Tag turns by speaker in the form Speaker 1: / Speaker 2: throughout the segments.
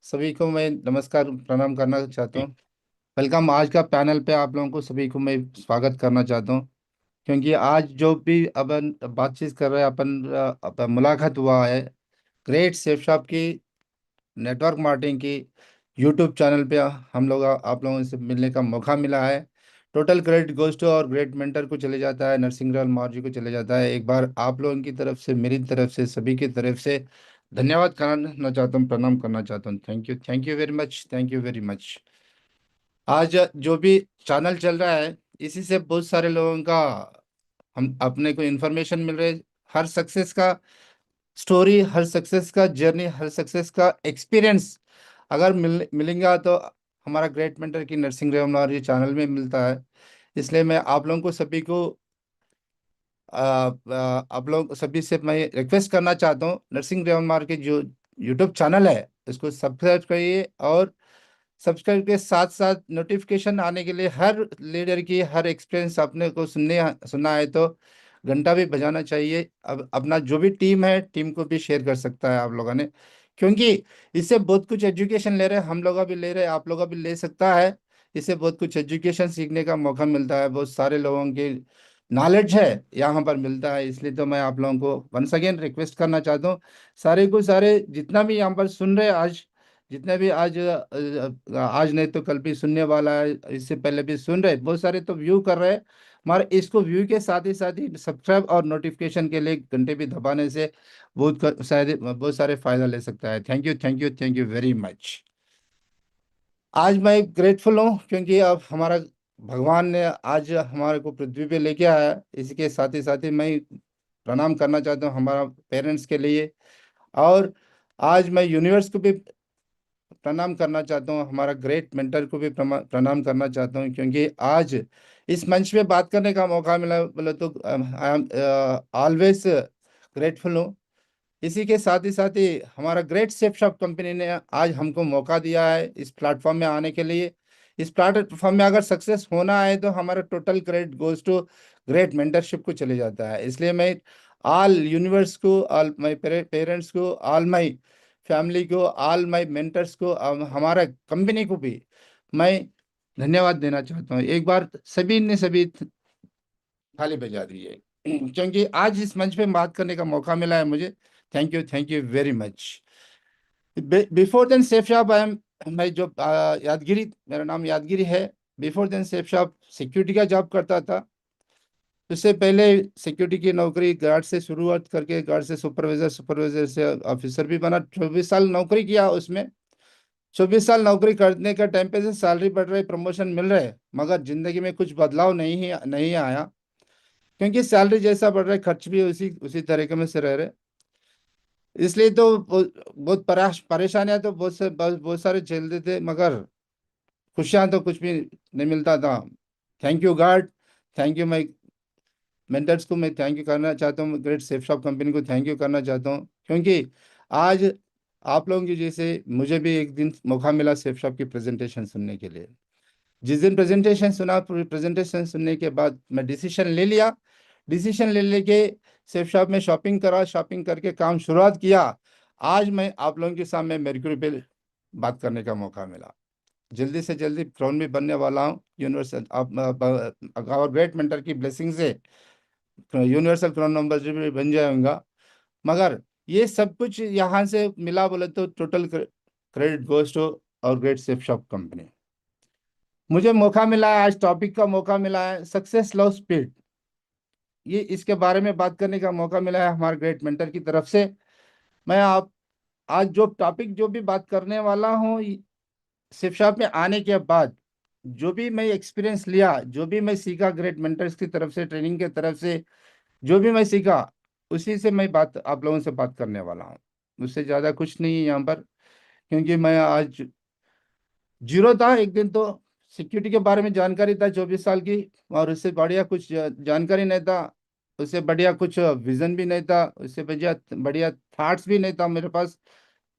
Speaker 1: सभी को मैं नमस्कार प्रणाम करना चाहता
Speaker 2: जी
Speaker 1: हूँ। वेलकम। आज का पैनल पे आप लोगों को सभी को मैं स्वागत करना चाहता हूँ, क्योंकि आज जो भी अपन बातचीत कर रहे हैं, अपन मुलाकात हुआ है ग्रेट सेफ शॉप की नेटवर्क मार्केटिंग की यूट्यूब चैनल पे। हम लोग आप लोगों से मिलने का मौका मिला है। टोटल क्रेडिट गोज टू और ग्रेट मेंटर को चले जाता है, नरसिंह मार्जी को चले जाता है। एक बार आप लोगों की तरफ से, मेरी तरफ से, सभी की तरफ से धन्यवाद करना चाहता हूँ, प्रणाम करना चाहता हूँ। Thank you very much, thank you very much. आज जो भी चैनल चल रहा है, इसी से बहुत सारे लोगों का हम अपने को इन्फॉर्मेशन मिल रही है। हर सक्सेस का स्टोरी, हर सक्सेस का जर्नी, हर सक्सेस का एक्सपीरियंस अगर मिलेंगे तो हमारा ग्रेट मेंटर की नरसिंह रेवनार ये चैनल में मिलता है। इसलिए मैं आप लोगों को सभी को आप लोग सभी से मैं रिक्वेस्ट करना चाहता हूँ, नरसिंह रेवनार के जो यूट्यूब चैनल है इसको सब्सक्राइब करिए। और सब्सक्राइब के साथ साथ नोटिफिकेशन आने के लिए, हर लीडर की हर एक्सपीरियंस अपने को सुनना है तो घंटा भी बजाना चाहिए। अब अपना जो भी टीम है, टीम को भी शेयर कर सकता है आप लोगों ने, क्योंकि इससे बहुत कुछ एजुकेशन ले रहे हैं, हम लोग भी ले रहे हैं, आप लोग भी ले सकता है। इससे बहुत कुछ एजुकेशन सीखने का मौका मिलता है, बहुत सारे लोगों की नॉलेज है यहाँ पर मिलता है। इसलिए तो मैं आप लोगों को वंस अगेन रिक्वेस्ट करना चाहता हूँ, सारे को सारे जितना भी यहाँ पर सुन रहे हैं आज, जितने भी आज नहीं तो कल भी सुनने वाला है, इससे पहले भी सुन रहे, बहुत सारे तो व्यू कर रहे हैं। मगर इसको व्यू के साथ ही सब्सक्राइब और नोटिफिकेशन के लिए घंटे भी दबाने से शायद बहुत सारे फायदा ले सकता है। Thank you, thank you, thank you very much. आज मैं ग्रेटफुल हूँ, क्योंकि अब हमारा भगवान ने आज हमारे को पृथ्वी पे लेके आया है। इसके साथ ही मैं प्रणाम करना चाहता हूँ हमारा पेरेंट्स के लिए। और आज मैं यूनिवर्स को भी प्रणाम करना चाहता हूँ, हमारा ग्रेट मेंटर को भी प्रणाम करना चाहता हूँ, क्योंकि आज इस मंच पे बात करने का मौका मिला, बोले तो आई एम ऑलवेज ग्रेटफुल हूँ। इसी के साथ ही हमारा ग्रेट सेफ शॉप कंपनी ने आज हमको मौका दिया है इस प्लेटफॉर्म में आने के लिए। इस प्लेटफॉर्म में अगर सक्सेस होना है तो हमारा total credit goes to great mentorship को चले जाता है। इसलिए मैं ऑल यूनिवर्स को, ऑल माई पेरेंट्स को, ऑल माई फैमिली को, ऑल माई मेंटर्स को, हमारा कंपनी को भी मैं धन्यवाद देना चाहता हूँ। एक बार सभी ने सभी थाली बजा दी है, क्योंकि आज इस मंच पे बात करने का मौका मिला है मुझे। Thank you very much. Before then Safe Shop I am, मैं जो यादगिरी, मेरा नाम यादगिरी है। Before then Safe Shop security का जॉब करता था। उससे पहले सिक्योरिटी की नौकरी गार्ड से शुरुआत करके, गार्ड से सुपरवाइजर, सुपरवाइजर से ऑफिसर भी बना। 24 साल नौकरी किया उसमें। 24 साल नौकरी करने का टाइम पे से सैलरी बढ़ रही, प्रमोशन मिल रहे, मगर जिंदगी में कुछ बदलाव नहीं आया, क्योंकि सैलरी जैसा बढ़ रहा है, खर्च भी उसी उसी तरीके में से रह रहे। इसलिए तो बहुत परेशानियां तो बहुत सारे झेलते थे, मगर खुशियां तो कुछ भी नहीं मिलता था। Thank you God, thank you my mentors को मैं थैंक यू करना चाहता हूँ, ग्रेट सेफ शॉप कंपनी को थैंक यू करना चाहता हूँ, क्योंकि आज आप लोगों की जैसे मुझे भी एक दिन मौका मिला सेफ शॉप की प्रेजेंटेशन सुनने के लिए। जिस दिन प्रेजेंटेशन सुनने के बाद मैं डिसीजन ले लिया। डिसीजन ले लेके सेफ शॉप में शॉपिंग करा, शॉपिंग करके काम शुरुआत किया। आज मैं आप लोगों के सामने मेरक्यूरी पे बात करने का मौका मिला। जल्दी से जल्दी क्राउन भी बनने वाला हूँ यूनिवर्सल, आप और ग्रेट मेंटर की ब्लेसिंग से यूनिवर्सल क्राउन नंबर भी बन जाऊंगा। मगर ये सब कुछ यहाँ से मिला बोले तो टोटल क्रेडिट गोज टू और ग्रेट सेफ शॉप कंपनी। मुझे मौका मिला है, आज टॉपिक का मौका मिला है, सक्सेस लव स्पीड। ये इसके बारे में बात करने का मौका मिला है हमारे ग्रेट मेंटर की तरफ से। मैं आप आज जो टॉपिक जो भी बात करने वाला हूँ, शिक्षा में आने के बाद जो भी मैं एक्सपीरियंस लिया, जो भी मैं सीखा ग्रेट मेंटर्स की तरफ से, ट्रेनिंग की तरफ से, जो भी मैं सीखा, उसी से मैं बात आप लोगों से बात करने वाला हूँ। उससे ज़्यादा कुछ नहीं है यहाँ पर, क्योंकि मैं आज जीरो था एक दिन तो। सिक्योरिटी के बारे में जानकारी था 24 साल की, और उससे बढ़िया कुछ जानकारी नहीं था। उससे बढ़िया कुछ विजन भी नहीं था, उससे बढ़िया बढ़िया थॉट्स भी नहीं था मेरे पास।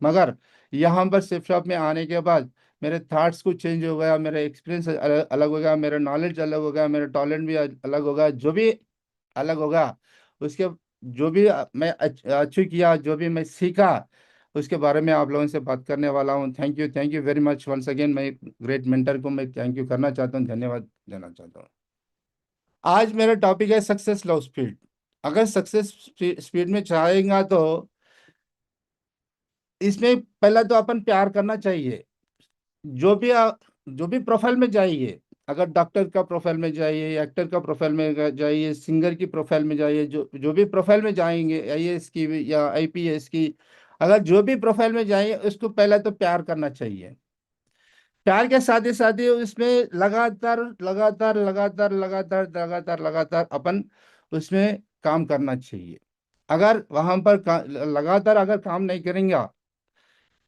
Speaker 1: मगर यहाँ पर सिप शॉप में आने के बाद मेरे थॉट्स कुछ चेंज हो गया, मेरा एक्सपीरियंस अलग हो गया, मेरा नॉलेज अलग हो गया, मेरा टैलेंट भी अलग हो गया, जो भी अलग होगा उसके, जो भी मैं अचीव किया, जो भी मैं सीखा, उसके बारे में आप लोगों से बात करने वाला हूँ। Thank you very much once again. मैं ग्रेट मेंटर को मैं थैंक यू करना चाहता हूँ, धन्यवाद देना चाहता हूँ। आज मेरा टॉपिक है सक्सेस लव स्पीड। अगर सक्सेस स्पीड में चाहेगा तो इसमें पहला तो अपन प्यार करना चाहिए। जो भी जो भी प्रोफाइल में जाइए, अगर डॉक्टर का प्रोफाइल में जाइए, एक्टर का प्रोफाइल में जाइए, सिंगर की प्रोफाइल में जाइए, जो जो भी प्रोफाइल में जाएंगे, आईएएस की या आईपीएस की, अगर जो भी प्रोफाइल में जाइए उसको पहला तो प्यार करना चाहिए। प्यार के साथ ही उसमें लगातार लगातार लगातार लगातार लगातार लगातार अपन उसमें काम करना चाहिए। अगर वहां पर लगातार अगर काम नहीं करेंगे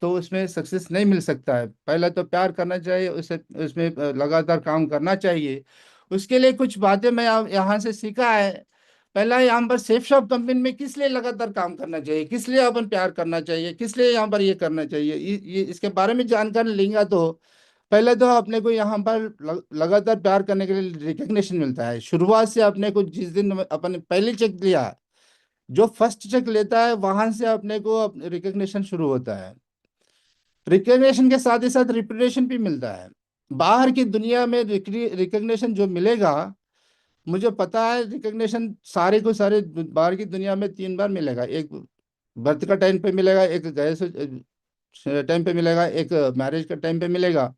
Speaker 1: तो उसमें सक्सेस नहीं मिल सकता है। पहले तो प्यार करना चाहिए, उसे उसमें लगातार काम करना चाहिए। उसके लिए कुछ बातें मैं यहाँ से सीखा है। पहला, यहाँ पर सेफ शॉप कंपनी में किस लिए लगातार काम करना चाहिए, किस लिए अपन प्यार करना चाहिए, किस लिए यहाँ पर ये करना चाहिए, ये इसके बारे में जानकारी लेंगे तो पहले तो अपने को यहाँ पर लगातार प्यार करने के लिए रिकग्निशन मिलता है। शुरुआत से अपने को जिस दिन अपन पहली चेक लिया, जो फर्स्ट चेक लेता है वहां से अपने को रिकग्निशन शुरू होता है। रिकग्निशन के साथ ही साथ रिपुटेशन भी मिलता है। बाहर की दुनिया में रिकग्निशन जो मिलेगा, मुझे पता है रिकग्निशन सारे को सारे बाहर की दुनिया में 3 बार मिलेगा। एक बर्थ का टाइम पे मिलेगा, एक गए से टाइम पे मिलेगा, एक मैरिज का टाइम पे मिलेगा।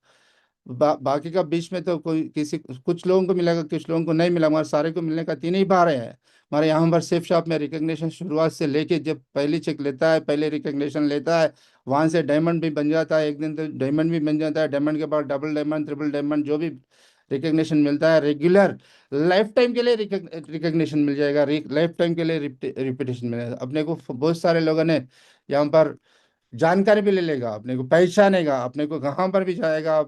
Speaker 1: बाकी का बीच में तो कोई किसी कुछ लोगों को मिलेगा, कुछ लोगों को नहीं मिला, मगर सारे को मिलने का 3 ही बार है। हमारे यहाँ पर सेफ शॉप में रिकग्निशन शुरुआत से लेके जब पहली चेक लेता है, पहले रिकग्निशन लेता है, वहां से डायमंड भी बन जाता है। एक दिन तो डायमंड भी बन जाता है, डायमंड के बाद डबल डायमंड, ट्रिपल डायमंड, जो भी रिकग्निशन मिलता है रेगुलर लाइफ टाइम के लिए रिकग्निशन मिल जाएगा, लाइफ टाइम के लिए रिपीटेशन मिलेगा। अपने को बहुत सारे लोगों ने यहाँ पर जानकारी भी ले लेगा, अपने को पहचानेगा, अपने को कहाँ पर भी जाएगा,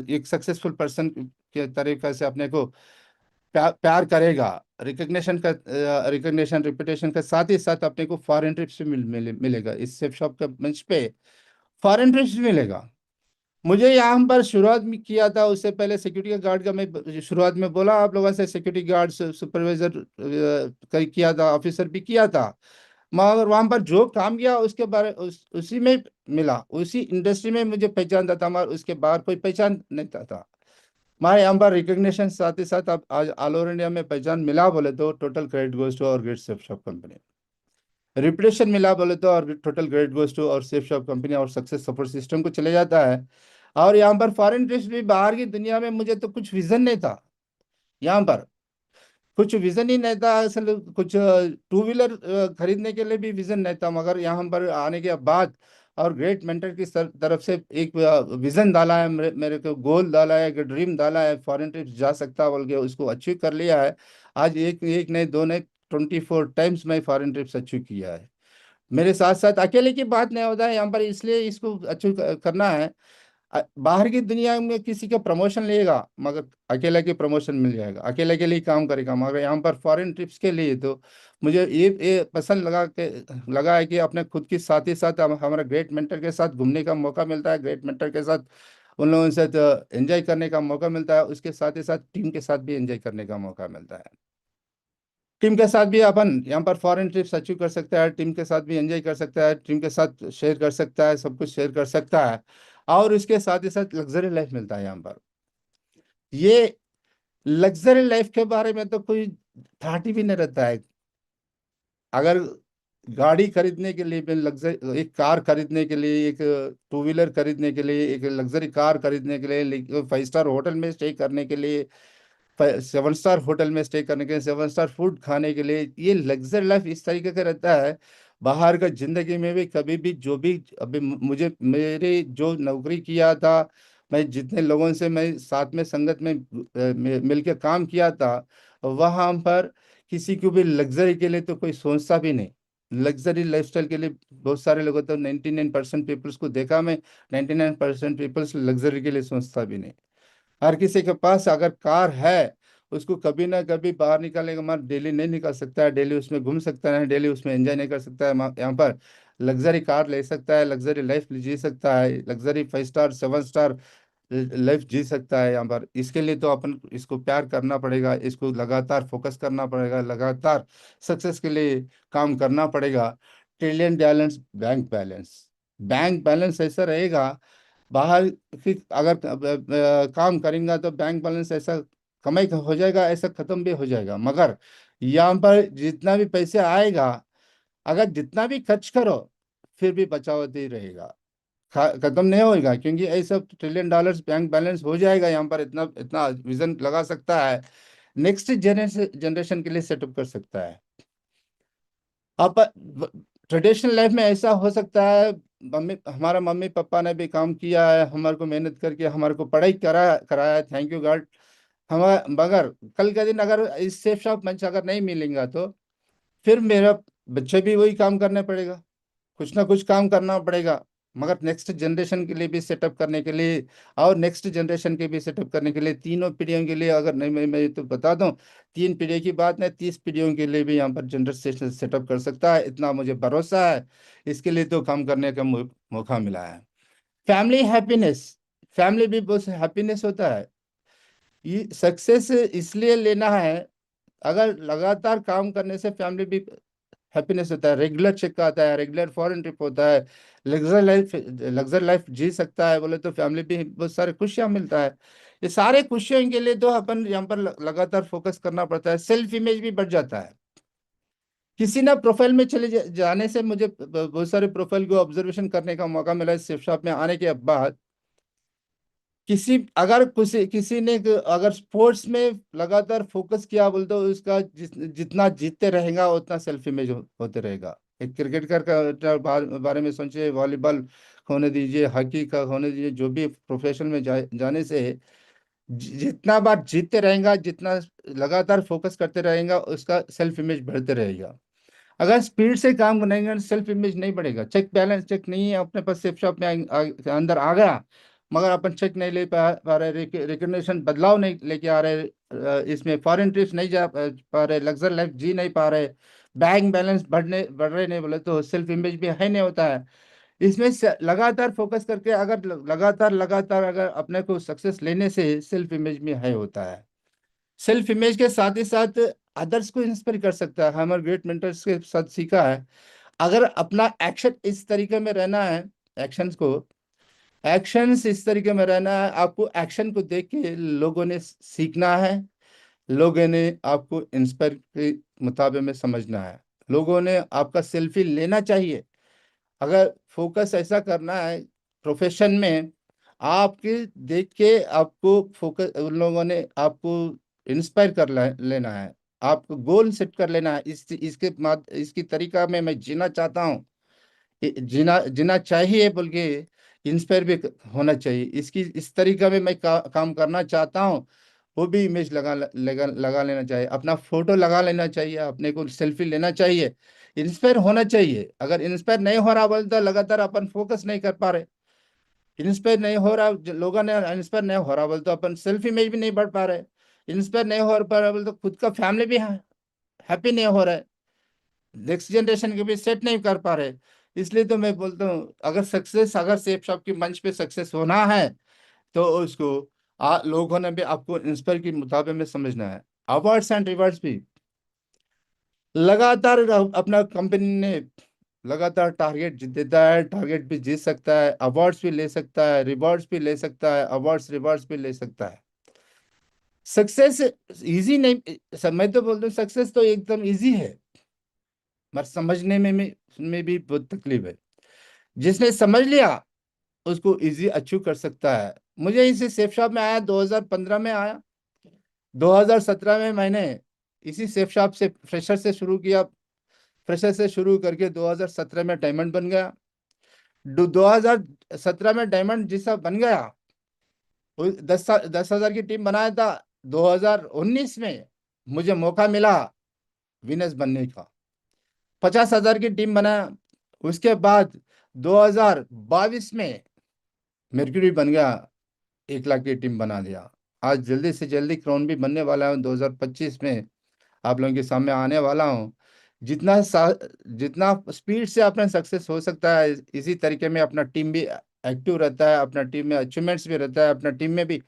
Speaker 1: एक सक्सेसफुल पर्सन के तरीके से अपने को प्यार करेगा। रिकग्निशन रिपुटेशन के साथ ही साथ अपने को फॉरेन ट्रिप्स भी मिलेगा। इस सेफ शॉप के मंच पे फॉरेन ट्रिप्स भी मिलेगा। मुझे यहाँ पर शुरुआत में किया था, उससे पहले सिक्योरिटी गार्ड का मैं शुरुआत में बोला आप लोगों से, सिक्योरिटी गार्ड सुपरवाइजर का किया था, ऑफिसर भी किया था। मगर वहां पर जो काम किया उसके बारे उसी में मिला, उसी इंडस्ट्री में मुझे पहचानता था, मगर उसके बाहर कोई पहचान नहीं था। हमारे यहाँ पर रिकग्निशन साथ ही साथ अब आज ऑल ओवर इंडिया में पहचान मिला बोले तो टोटल क्रेडिट गोज टू और great safe shop company. Reputation मिला बोले तो और टोटल क्रेडिट गोज टू और सेफ शॉप कंपनी और सक्सेस सपोर्ट सिस्टम को चले जाता है। और यहाँ पर फॉरेन ट्रिप्स भी, बाहर की दुनिया में मुझे तो कुछ विजन नहीं था। यहाँ पर कुछ विजन ही नहीं था असल, कुछ टू व्हीलर खरीदने के लिए भी विजन नहीं था, मगर यहाँ पर आने के बाद और ग्रेट मेंटर की तरफ से एक विजन डाला है, मेरे को गोल डाला है, एक ड्रीम डाला है, फॉरेन ट्रिप जा सकता बोल के उसको अचीव कर लिया है। आज एक एक नहीं, दो नहीं, 24 टाइम्स मैं फॉरेन ट्रिप्स अचीव किया है। मेरे साथ साथ अकेले की बात नहीं होता है यहाँ पर, इसलिए इसको अचीव करना है। बाहर की दुनिया में किसी का प्रमोशन लेगा, मगर अकेले की प्रमोशन मिल जाएगा, अकेले के लिए काम करेगा। मगर यहाँ पर फॉरेन ट्रिप्स के लिए तो मुझे ये पसंद लगा है कि अपने खुद के साथ ही साथ हमारा ग्रेट मेंटर के साथ घूमने का मौका मिलता है, ग्रेट मेंटर के साथ उन लोगों से एंजॉय करने का मौका मिलता है, उसके साथ ही साथ टीम के साथ भी एंजॉय करने का मौका मिलता है। टीम के साथ भी अपन यहाँ पर फॉरेन ट्रिप्स अचीव कर सकता है, टीम के साथ भी एंजॉय कर सकता है, टीम के साथ शेयर कर सकता है, सब कुछ शेयर कर सकता है। और इसके साथ ही साथ लग्जरी लाइफ मिलता है यहाँ पर। ये लग्जरी लाइफ के बारे में तो कोई थाट ही भी नहीं रहता है। अगर गाड़ी खरीदने के लिए, लग्जरी एक कार खरीदने के लिए, एक टू व्हीलर खरीदने के लिए, एक लग्जरी कार खरीदने के लिए, 5 स्टार होटल में स्टे करने के लिए, 7 स्टार होटल में स्टे करने के लिए, 7 स्टार फूड खाने के लिए, ये लग्जरी लाइफ इस तरीके का रहता है। बाहर का जिंदगी में भी कभी भी जो भी अभी मुझे मेरे जो नौकरी किया था, मैं जितने लोगों से मैं साथ में संगत में मिलकर काम किया था, वहां पर किसी को भी लग्जरी के लिए तो कोई सोचता भी नहीं। लग्जरी लाइफस्टाइल के लिए बहुत सारे लोगों, तो 99% पीपल्स को देखा मैं, 99% पीपल्स लग्जरी के लिए सोचता भी नहीं। हर किसी के पास अगर कार है, उसको कभी ना कभी बाहर निकालेगा, मगर डेली नहीं निकल सकता है, डेली उसमें घूम सकता है, डेली उसमें एंजॉय नहीं कर सकता है। यहाँ पर लग्जरी कार ले सकता है, लग्जरी लाइफ जी सकता है, लग्जरी 5 स्टार 7 स्टार लाइफ जी सकता है यहाँ पर। इसके लिए तो अपन इसको प्यार करना पड़ेगा, इसको लगातार फोकस करना पड़ेगा, लगातार सक्सेस के लिए काम करना पड़ेगा। ट्रिलियन बैलेंस बैंक बैलेंस ऐसा रहेगा। बाहर की अगर काम करेंगे तो बैंक बैलेंस ऐसा कमाई हो जाएगा, ऐसा खत्म भी हो जाएगा। मगर यहाँ पर जितना भी पैसे आएगा, अगर जितना भी खर्च करो फिर भी बचाव ही रहेगा, खत्म नहीं होएगा, क्योंकि ऐसा ट्रिलियन डॉलर्स बैंक बैलेंस हो जाएगा। यहाँ पर इतना इतना विजन लगा सकता है, नेक्स्ट जनरेशन के लिए सेटअप कर सकता है। आप ट्रेडिशनल लाइफ में ऐसा हो सकता है, हमारा मम्मी पापा ने भी काम किया है, हमारे को मेहनत करके हमारे को पढ़ाई कराया है, थैंक यू गॉड। हम मगर कल के दिन अगर इस सेफ शॉप मंच अगर नहीं मिलेगा तो फिर मेरा बच्चे भी वही काम करने पड़ेगा, कुछ ना कुछ काम करना पड़ेगा। मगर नेक्स्ट जनरेशन के लिए भी सेटअप करने के लिए और नेक्स्ट जनरेशन के भी सेटअप करने के लिए, तीनों पीढ़ियों के लिए, अगर नहीं मैं तो बता दूं, 3 पीढ़ी की बात नहीं, 30 पीढ़ियों के लिए भी यहाँ पर जनरेशन सेटअप कर सकता है, इतना मुझे भरोसा है। इसके लिए तो काम करने का मौका मिला है। फैमिली हैप्पीनेस, फैमिली भी बहुत हैप्पीनेस होता है। ये सक्सेस इसलिए लेना है, अगर लगातार काम करने से फैमिली भी हैप्पीनेस होता है, रेगुलर चेक आता है, रेगुलर फॉरेन ट्रिप होता है, लग्जर लाइफ जी सकता है बोले तो फैमिली भी बहुत सारे खुशियां मिलता है। ये सारे खुशियों के लिए तो अपन यहाँ पर लगातार फोकस करना पड़ता है, सेल्फ इमेज भी बढ़ जाता है। किसी ना प्रोफाइल में चले जाने से मुझे बहुत सारे प्रोफाइल को ऑब्जर्वेशन करने का मौका मिला इस शिफ्ट शॉप में आने के बाद। किसी ने अगर स्पोर्ट्स में लगातार फोकस किया बोल तो उसका जितना जीतते रहेगा उतना सेल्फ इमेज होते रहेगा। एक क्रिकेट का बारे में सोचिए, वॉलीबॉल होने दीजिए, हॉकी का होने दीजिए, जो भी प्रोफेशन में जाने से जितना बार जीतते रहेगा, जितना लगातार फोकस करते रहेगा, उसका सेल्फ इमेज बढ़ते रहेगा। अगर स्पीड से काम करेंगे सेल्फ इमेज नहीं बढ़ेगा। चेक बैलेंस चेक नहीं है अपने पास, सेफ शॉप में अंदर आ गया, मगर अपन चेक नहीं ले पा रहे, रिकग्निशन बदलाव नहीं लेके आ रहे, इसमें फॉरेन ट्रिप्स नहीं जा पा रहे, लग्जर लाइफ जी नहीं पा रहे, बैंक बैलेंस बढ़ रहे नहीं बोले तो सेल्फ इमेज भी है नहीं होता है। इसमें लगातार फोकस करके अगर लगातार लगातार अगर अपने को सक्सेस लेने से सेल्फ इमेज में है होता है। सेल्फ इमेज के साथ ही साथ अदर्स को इंस्पायर कर सकता है। हमारे ग्रेट मेंटर्स के साथ सीखा है, अगर अपना एक्शन इस तरीके में रहना है, एक्शंस को एक्शंस इस तरीके में रहना है, आपको एक्शन को देख के लोगों ने सीखना है, लोगों ने आपको इंस्पायर के मुताबिक में समझना है, लोगों ने आपका सेल्फी लेना चाहिए। अगर फोकस ऐसा करना है प्रोफेशन में, आपके देख के आपको फोकस उन लोगों ने आपको इंस्पायर लेना है, आपको गोल सेट कर लेना है। इसकी तरीका में मैं जीना चाहता हूँ, जीना जीना चाहिए बोल के इंस्पायर भी होना चाहिए। इसकी इस तरीका में मैं काम करना चाहता हूँ, वो भी इमेज लगा लेना चाहिए, अपना फोटो लगा लेना चाहिए, अपने को सेल्फी लेना चाहिए, इंस्पायर होना चाहिए। अगर इंस्पायर नहीं हो रहा बोलते लगातार अपन फोकस नहीं कर पा रहे, इंस्पायर नहीं हो रहा, लोगों ने इंस्पायर नहीं हो रहा बोलते अपन सेल्फ इमेज भी नहीं बढ़ पा रहे, इंस्पायर नहीं हो पा रहा बोलते खुद का फैमिली भी हैप्पी नहीं हो रहा है, नेक्स्ट जनरेशन के भी सेट नहीं कर पा रहे। इसलिए तो मैं बोलता हूँ, अगर सेफ शॉप की मंच पे सक्सेस होना है तो उसको लोगों ने भी आपको इंस्पायर के मुताबिक में समझना है। अवार्ड्स एंड रिवार्ड्स भी लगातार अपना कंपनी ने लगातार टारगेट जीत देता है, टारगेट भी जीत सकता है, अवार्ड्स भी ले सकता है, रिवॉर्ड्स भी ले सकता है, अवार्ड्स रिवॉर्ड्स भी ले सकता है। सक्सेस इजी नहीं, मैं तो बोलता हूँ सक्सेस तो एकदम इजी है, मगर समझने में भी बहुत तकलीफ है। जिसने समझ लिया उसको इजी अचीव कर सकता है। मुझे इसी सेफ शॉप में आया 2015 में आया, 2017 में मैंने इसी सेफ शॉप से फ्रेशर से शुरू किया, फ्रेशर से शुरू करके 2017 में डायमंड बन गया। 2017 में डायमंड जैसा बन गया, वो 10,000 की टीम बनाया था। 2019 में मुझे मौका मिला विनर्स बनने का, 50,000 की टीम बनाया। उसके बाद 2022 में मर्क्यूरी बन गया, 1 लाख की टीम बना दिया। आज जल्दी से जल्दी क्राउन भी बनने वाला हूँ, 2025 में आप लोगों के सामने आने वाला हूँ। जितना स्पीड से अपना सक्सेस हो सकता है, इसी तरीके में अपना टीम भी एक्टिव रहता है, अपना टीम में अचीवमेंट्स भी रहता है, अपना टीम में भी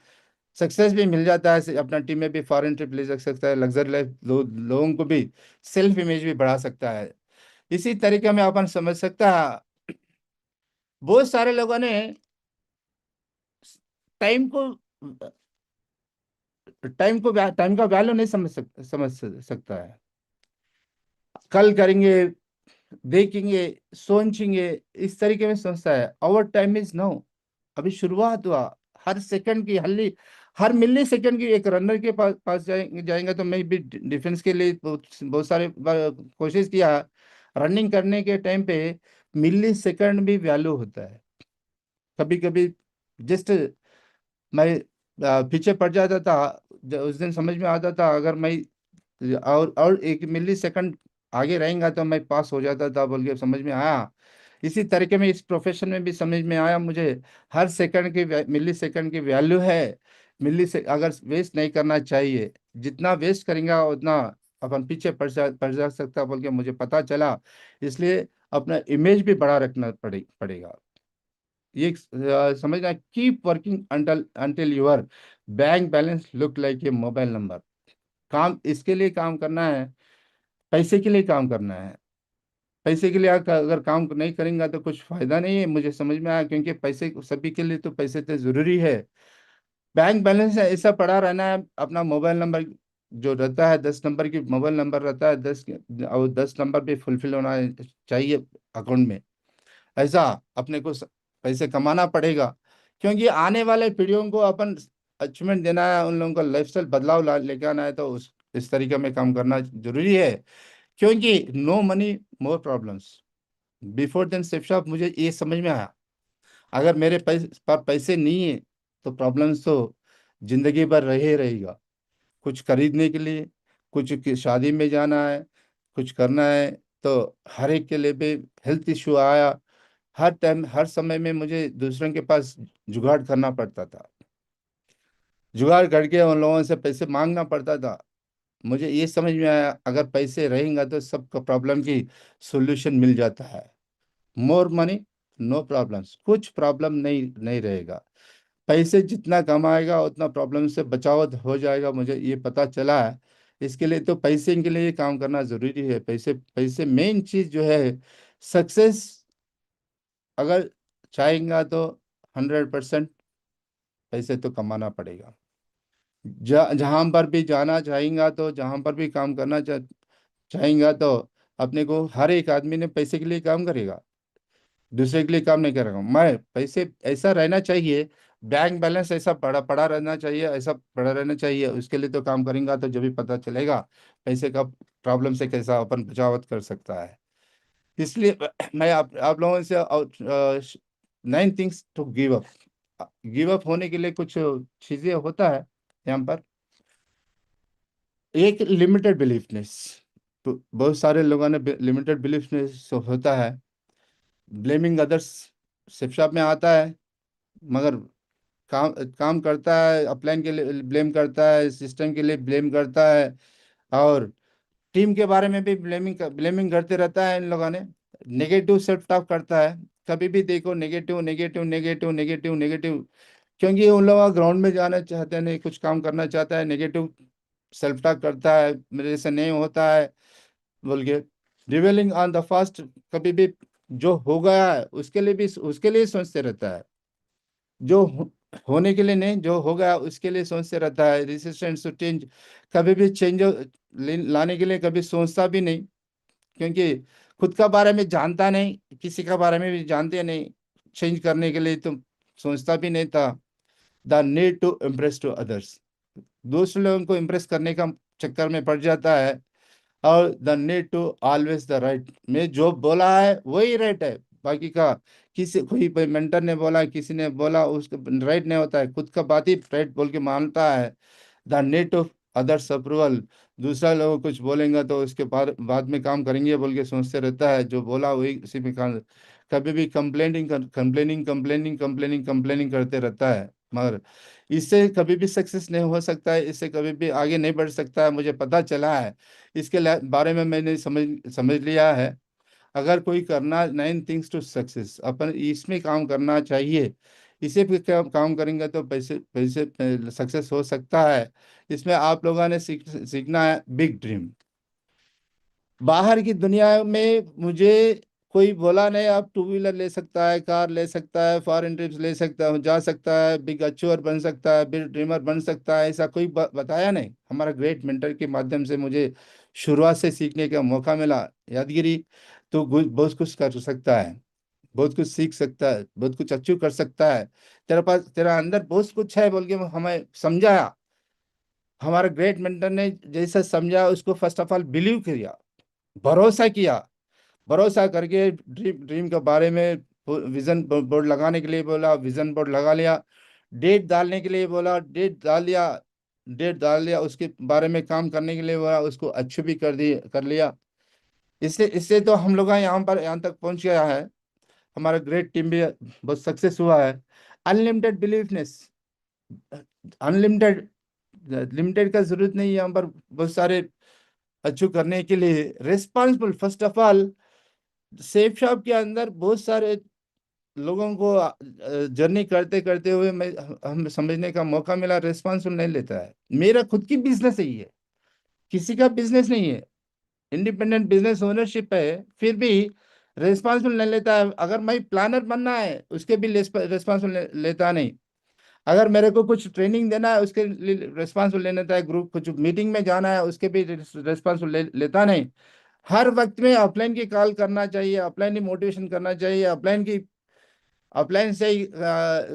Speaker 1: सक्सेस भी मिल जाता है, अपना टीम में भी फॉरेन ट्रिप ले जा सकता है, लग्जरी लाइफ लोगों को भी सेल्फ इमेज भी बढ़ा सकता है। इसी तरीके में अपन समझ सकता है। बहुत सारे लोगों ने टाइम को टाइम का वैल्यू नहीं समझ सकता है। कल करेंगे, देखेंगे, सोचेंगे, इस तरीके में सोचता है। Our time is now. अभी शुरुआत हुआ। हर सेकंड की हर मिली सेकंड की एक रनर के पास जाएंगे तो मैं भी डिफेंस के लिए बहुत सारे बार कोशिश किया। रनिंग करने के टाइम पे मिली सेकंड भी वैल्यू होता है। कभी कभी जस्ट मैं पीछे पड़ जाता था। उस दिन समझ में आता था, अगर मैं और 1 मिली सेकंड आगे रहेगा तो मैं पास हो जाता था, बोल के समझ में आया। इसी तरीके में इस प्रोफेशन में भी समझ में आया मुझे। हर सेकंड की मिली सेकंड की वैल्यू है। मिली से अगर वेस्ट नहीं करना चाहिए। जितना वेस्ट करेंगे उतना अपन पीछे पड़ जा सकता, बोल के मुझे पता चला। इसलिए अपना इमेज भी बड़ा रखना पड़ेगा। ये समझना, keep working until your bank balance look like a mobile number. काम इसके लिए काम करना है, पैसे के लिए काम करना है। पैसे के लिए अगर काम नहीं करेंगे तो कुछ फायदा नहीं है, मुझे समझ में आया। क्योंकि पैसे सभी के लिए तो पैसे तो जरूरी है। बैंक बैलेंस ऐसा पड़ा रहना है। अपना मोबाइल नंबर जो रहता है, 10 नंबर की मोबाइल नंबर रहता है, और 10 नंबर भी फुलफिल होना चाहिए अकाउंट में। ऐसा अपने को पैसे कमाना पड़ेगा। क्योंकि आने वाले पीढ़ियों को अपन अचीवमेंट देना है, उन लोगों का लाइफस्टाइल बदलाव लेके आना है, तो इस तरीके में काम करना जरूरी है। क्योंकि no money more problems. Before then शिक्षा मुझे ये समझ में आया, अगर मेरे पर पैसे नहीं है तो प्रॉब्लम्स तो जिंदगी भर रहे रहेगा। कुछ खरीदने के लिए, कुछ की शादी में जाना है, कुछ करना है, तो हर एक के लिए भी हेल्थ इशू आया। हर टाइम हर समय में मुझे दूसरों के पास जुगाड़ करना पड़ता था। जुगाड़ करके उन लोगों से पैसे मांगना पड़ता था। मुझे ये समझ में आया, अगर पैसे रहेंगे तो सबका प्रॉब्लम की सॉल्यूशन मिल जाता है। मोर मनी नो प्रॉब्लम्स, कुछ प्रॉब्लम नहीं नहीं रहेगा। पैसे जितना कमाएगा उतना प्रॉब्लम से बचाव हो जाएगा, मुझे ये पता चला है। इसके लिए तो पैसे के लिए काम करना जरूरी है। पैसे पैसे मेन चीज जो है। सक्सेस अगर चाहेगा तो 100% पैसे तो कमाना पड़ेगा। जहां पर भी जाना चाहेगा, तो जहां पर भी काम करना चाहेगा, तो अपने को हर एक आदमी ने पैसे के लिए काम करेगा, दूसरे के लिए काम नहीं करेगा। मैं पैसे ऐसा रहना चाहिए, बैंक बैलेंस ऐसा पड़ा पड़ा रहना चाहिए, ऐसा पड़ा रहना चाहिए। उसके लिए तो काम करेंगे तो जब भी पता चलेगा पैसे का प्रॉब्लम से कैसा अपन बचावत कर सकता है। इसलिए मैं आप लोगों से 9 things to give up. Give up होने के लिए कुछ चीजें होता है यहाँ पर। एक लिमिटेड बिलीफनेस। तो बहुत सारे लोगों ने लिमिटेड बिलीफनेस होता है। ब्लेमिंग अदर्स शिक्षा में आता है, मगर काम काम करता है, अपलाइन के लिए ब्लेम करता है, सिस्टम के लिए ब्लेम करता है, और टीम के बारे में भी ब्लेमिंग करते रहता है इन लोगों ने। नेगेटिव सेल्फ टॉक करता है। कभी भी देखो negative negative negative negative negative. क्योंकि उन लोग ग्राउंड में जाना चाहते हैं, नहीं कुछ काम करना चाहता है, नेगेटिव सेल्फ टॉक करता है, मेरे से नहीं होता है, बोल के रिवेलिंग ऑन द फास्ट। कभी भी जो हो गया है उसके लिए सोचते रहता है। जो होने के लिए नहीं, जो हो गया उसके लिए सोचते रहता है। रेजिस्टेंस टू चेंज, कभी भी चेंज लाने के लिए कभी सोचता भी नहीं। क्योंकि खुद का बारे में जानता नहीं, किसी का बारे में भी जानते नहीं, चेंज करने के लिए तो सोचता भी नहीं था। The need to impress to others, दूसरे लोगों को इम्प्रेस करने का चक्कर में पड़ जाता है। और the need to always the right, मैं जो बोला है वही राइट है, बाकी का किसी कोई मेंटर ने बोला, किसी ने बोला, उसका राइट नहीं होता है, खुद का बात ही राइट बोल के मानता है। The need of others approval, दूसरा लोग कुछ बोलेंगे तो उसके बाद में काम करेंगे बोल के सोचते रहता है, जो बोला वही उसी में काम। कभी भी complaining complaining complaining complaining complaining करते रहता है, मगर इससे कभी भी सक्सेस नहीं हो सकता है, इससे कभी भी आगे नहीं बढ़ सकता है, मुझे पता चला है। इसके बारे में मैंने समझ समझ लिया है। अगर कोई करना 9 थिंग्स टू सक्सेस, अपन इसमें काम करना चाहिए। इसे पे काम करेंगे तो पैसे पैसे सक्सेस हो सकता है। इसमें आप लोगों ने सीखना है बिग ड्रीम। बाहर की दुनिया में मुझे कोई बोला नहीं आप टू व्हीलर ले सकता है, कार ले सकता है, फॉरेन ट्रिप्स ले सकता है, जा सकता है, बिग अचीवर बन सकता है, बिग ड्रीमर बन सकता है, ऐसा कोई बताया नहीं। हमारा ग्रेट मेंटर के माध्यम से मुझे शुरुआत से सीखने का मौका मिला। यादगिरी तो बहुत कुछ कर सकता है, बहुत कुछ सीख सकता है, बहुत कुछ अचीव कर सकता है। तेरे पास, तेरा अंदर बहुत कुछ है बोल के हमें समझाया। हमारा ग्रेट मेंटर ने जैसा समझा उसको फर्स्ट ऑफ ऑल बिलीव किया, भरोसा किया। भरोसा करके ड्रीम ड्रीम के बारे में विजन बोर्ड लगाने के लिए बोला, विजन बोर्ड लगा लिया। डेट डालने के लिए बोला, डेट डाल दिया। डेट डाल दिया, उसके बारे में काम करने के लिए बोला, उसको अच्छे भी कर लिया। इससे इससे तो हम लोग यहाँ पर यहाँ तक पहुंच गया है। हमारा ग्रेट टीम भी बहुत सक्सेस हुआ है। अनलिमिटेड बिलीवनेस, अनलिमिटेड, लिमिटेड का जरूरत नहीं है यहाँ पर बहुत सारे अचीव करने के लिए। Responsible first of all, safe shop के अंदर बहुत सारे लोगों को जर्नी करते करते हुए मैं हम समझने का मौका मिला, रिस्पॉन्सिबल नहीं लेता है। मेरा खुद की बिजनेस है ये, किसी का बिजनेस नहीं है, इंडिपेंडेंट बिजनेस ओनरशिप है, फिर भी रिस्पॉन्सिबल नहीं लेता है। अगर मैं प्लानर बनना है उसके भी रिस्पॉन्सिबल लेता नहीं। अगर मेरे को कुछ ट्रेनिंग देना है उसके लिए रिस्पॉन्सिबल ले लेता है। ग्रुप कुछ मीटिंग में जाना है उसके भी रिस्पॉन्सिबल लेता नहीं। हर वक्त में ऑफलाइन की कॉल करना चाहिए, ऑफलाइन ही मोटिवेशन करना चाहिए, ऑफलाइन की, ऑफलाइन से ही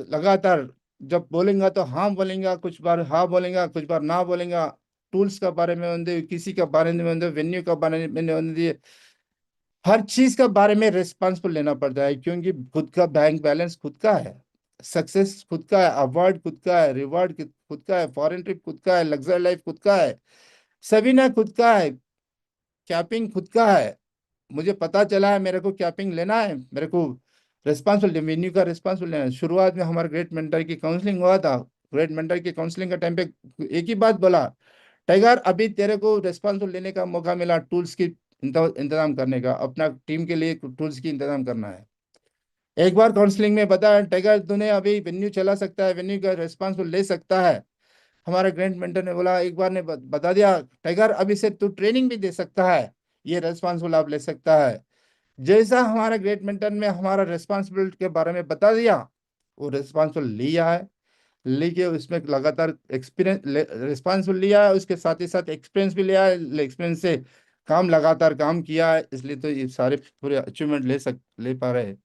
Speaker 1: लगातार जब बोलेंगे तो हाँ बोलेंगे, कुछ बार हाँ बोलेंगे, कुछ बार ना बोलेंगे। टूल्स का बारे में होंगे, किसी का बारे में होंगे, वेन्यू का बारे में होंगे, हर चीज का बारे में रिस्पॉन्सिबल लेना पड़ता है। क्योंकि खुद का बैंक बैलेंस खुद का है, सक्सेस खुद का है, अवार्ड खुद का है, रिवॉर्ड खुद का है, फॉरेन ट्रिप खुद का है, लग्जरी लाइफ खुद का है, सभी ना खुद का है, कैपिंग खुद का है। मुझे पता चला है मेरे को कैपिंग लेना है, मेरे को रिस्पॉन्सिबल रेवेन्यू का रिस्पॉन्सिबल लेना है। शुरुआत में हमारे ग्रेट मेंटर की काउंसलिंग हुआ था। ग्रेट मेंटर की काउंसलिंग का टाइम पे एक ही बात बोला, टाइगर अभी तेरे को रिस्पॉन्सिबल लेने का मौका मिला, टूल्स की इंतजाम करने का, अपना टीम के लिए टूल्स की इंतजाम करना है। एक बार काउंसलिंग में बताया, टाइगर तूने अभी वेन्यू चला सकता है, वेन्यू का रिस्पॉन्सिबल ले सकता है। हमारे ग्रैंड मेंटर ने बोला, एक बार ने बता दिया, टाइगर अभी से तू ट्रेनिंग भी दे सकता है, ये रिस्पॉन्सिबल आप ले सकता है। जैसा हमारा ग्रेट मेंटर ने हमारा रिस्पॉन्सिबिलिटी के बारे में बता दिया, वो रिस्पॉन्सिबल लिया है। लेके उसमें लगातार एक्सपीरियंस रिस्पॉन्सिबल लिया है, उसके साथ ही साथ एक्सपीरियंस भी लिया है, एक्सपीरियंस से काम लगातार काम किया है, इसलिए तो ये सारे पूरे अचीवमेंट ले पा रहे हैं।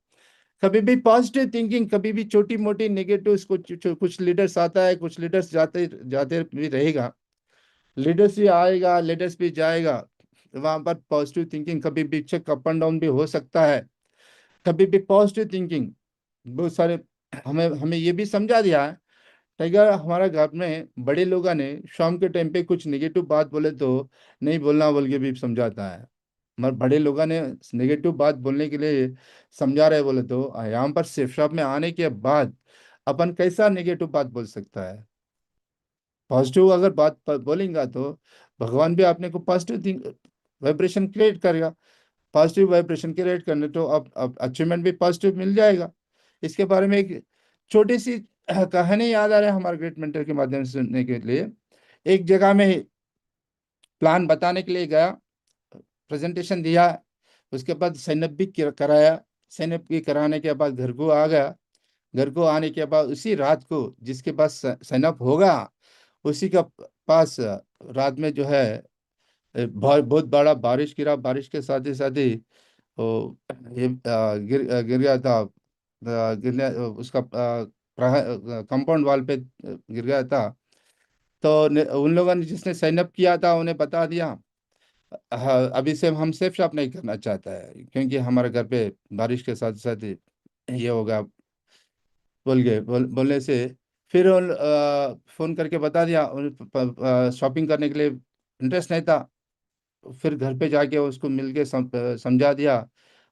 Speaker 1: कभी भी पॉजिटिव थिंकिंग, कभी भी छोटी मोटी नेगेटिव, कुछ लीडर्स आता है, कुछ लीडर्स जाते जाते भी रहेगा, लीडर्स भी आएगा, लीडर्स भी जाएगा। वहां पर पॉजिटिव थिंकिंग, कभी भी चेक अप एंड डाउन भी हो सकता है, कभी भी पॉजिटिव थिंकिंग। बहुत सारे हमें हमें ये भी समझा दिया है, टाइगर हमारा घर में बड़े लोगों ने शाम के टाइम पे कुछ नेगेटिव बात बोले तो नहीं बोलना बोल के भी समझाता है। मगर बड़े लोगों ने नेगेटिव बात बोलने के लिए समझा रहे बोले तो यहाँ पर सेफ शॉप में आने के बाद अपन कैसा नेगेटिव बात बोल सकता है। पॉजिटिव अगर बात बोलेंगे तो भगवान भी आपने को पॉजिटिव थिंक वाइब्रेशन क्रिएट करेगा। पॉजिटिव वाइब्रेशन क्रिएट करने तो अब अचीवमेंट भी पॉजिटिव मिल जाएगा। इसके बारे में एक छोटी सी कहानी याद आ रहा है हमारे ग्रेट मेंटर के माध्यम से सुनने के लिए। एक जगह में प्लान बताने के लिए गया, प्रेजेंटेशन दिया, उसके बाद साइनअप भी कराया। साइनअप भी कराने के बाद घर को आ गया। घर को आने के बाद उसी रात को जिसके पास साइनअप होगा उसी का पास रात में जो है बहुत बहुत बड़ा बारिश गिरा। बारिश के साथ ही वो ये गिर गया था, गिरने उसका कंपाउंड वॉल पे गिर गया था। तो उन लोगों ने जिसने साइन अप किया था उन्हें बता दिया, हाँ अभी से हम सेफ शॉप नहीं करना चाहता है क्योंकि हमारे घर पे बारिश के साथ साथ ये होगा बोल गए। बोलने से फिर उन फोन करके बता दिया, शॉपिंग करने के लिए इंटरेस्ट नहीं था। फिर घर पे जाके उसको मिल के समझा दिया,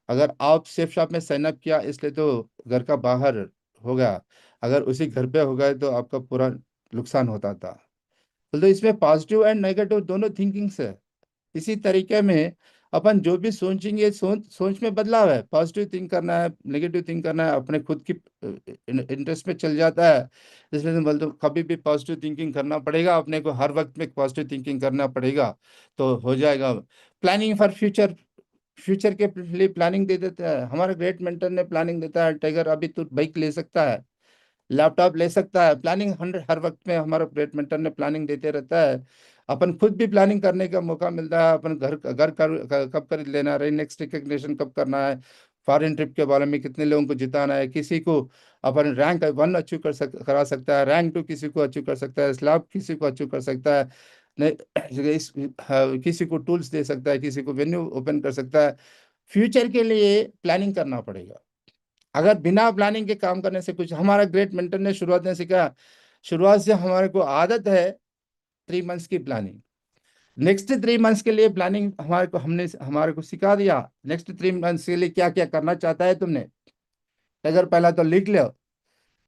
Speaker 1: अगर आप सेफ शॉप में साइन अप किया इसलिए तो घर का बाहर हो गया, अगर उसी घर पे हो गए तो आपका पूरा नुकसान होता था। तो इसमें पॉजिटिव एंड नेगेटिव दोनों थिंकिंग्स है। इसी तरीके में अपन जो भी सोचेंगे, सोच में बदलाव है, पॉजिटिव थिंक करना है, नेगेटिव थिंक करना है, अपने खुद की इंटरेस्ट में चल जाता है। इसलिए मैं बोलता हूँ कभी भी पॉजिटिव थिंकिंग करना पड़ेगा अपने को, हर वक्त में पॉजिटिव थिंकिंग करना पड़ेगा, तो हो जाएगा। प्लानिंग फॉर फ्यूचर, फ्यूचर के लिए प्लानिंग दे देता है हमारा ग्रेट मेंटर ने, प्लानिंग देता है, टाइगर अभी तू बाइक ले सकता है, लैपटॉप ले सकता है, प्लानिंग 100 हर वक्त में हमारा ग्रेट मेंटर ने प्लानिंग देते रहता है। अपन खुद भी प्लानिंग करने का मौका मिलता है, अपन घर कब खरीद लेना है, नेक्स्ट रिकग्निशन कब करना है, फॉरेन ट्रिप के बारे में कितने लोगों को जिताना है, किसी को अपन रैंक 1 अचीव करा सकता है, रैंक 2 किसी को अचीव कर सकता है, स्लैब किसी को अचीव कर सकता है, नहीं किसी को टूल्स दे सकता है, किसी को वेन्यू ओपन कर सकता है। फ्यूचर के लिए प्लानिंग करना पड़ेगा। अगर बिना प्लानिंग के काम करने से कुछ, हमारा ग्रेट मेंटर ने शुरुआत में सिखाया, शुरुआत से हमारे को आदत है 3 मंथ्स की प्लानिंग। नेक्स्ट 3 मंथ्स के लिए प्लानिंग हमारे को सिखा दिया, नेक्स्ट 3 मंथ्स के लिए क्या क्या करना चाहता है तुमने, अगर पहला तो लिख लो।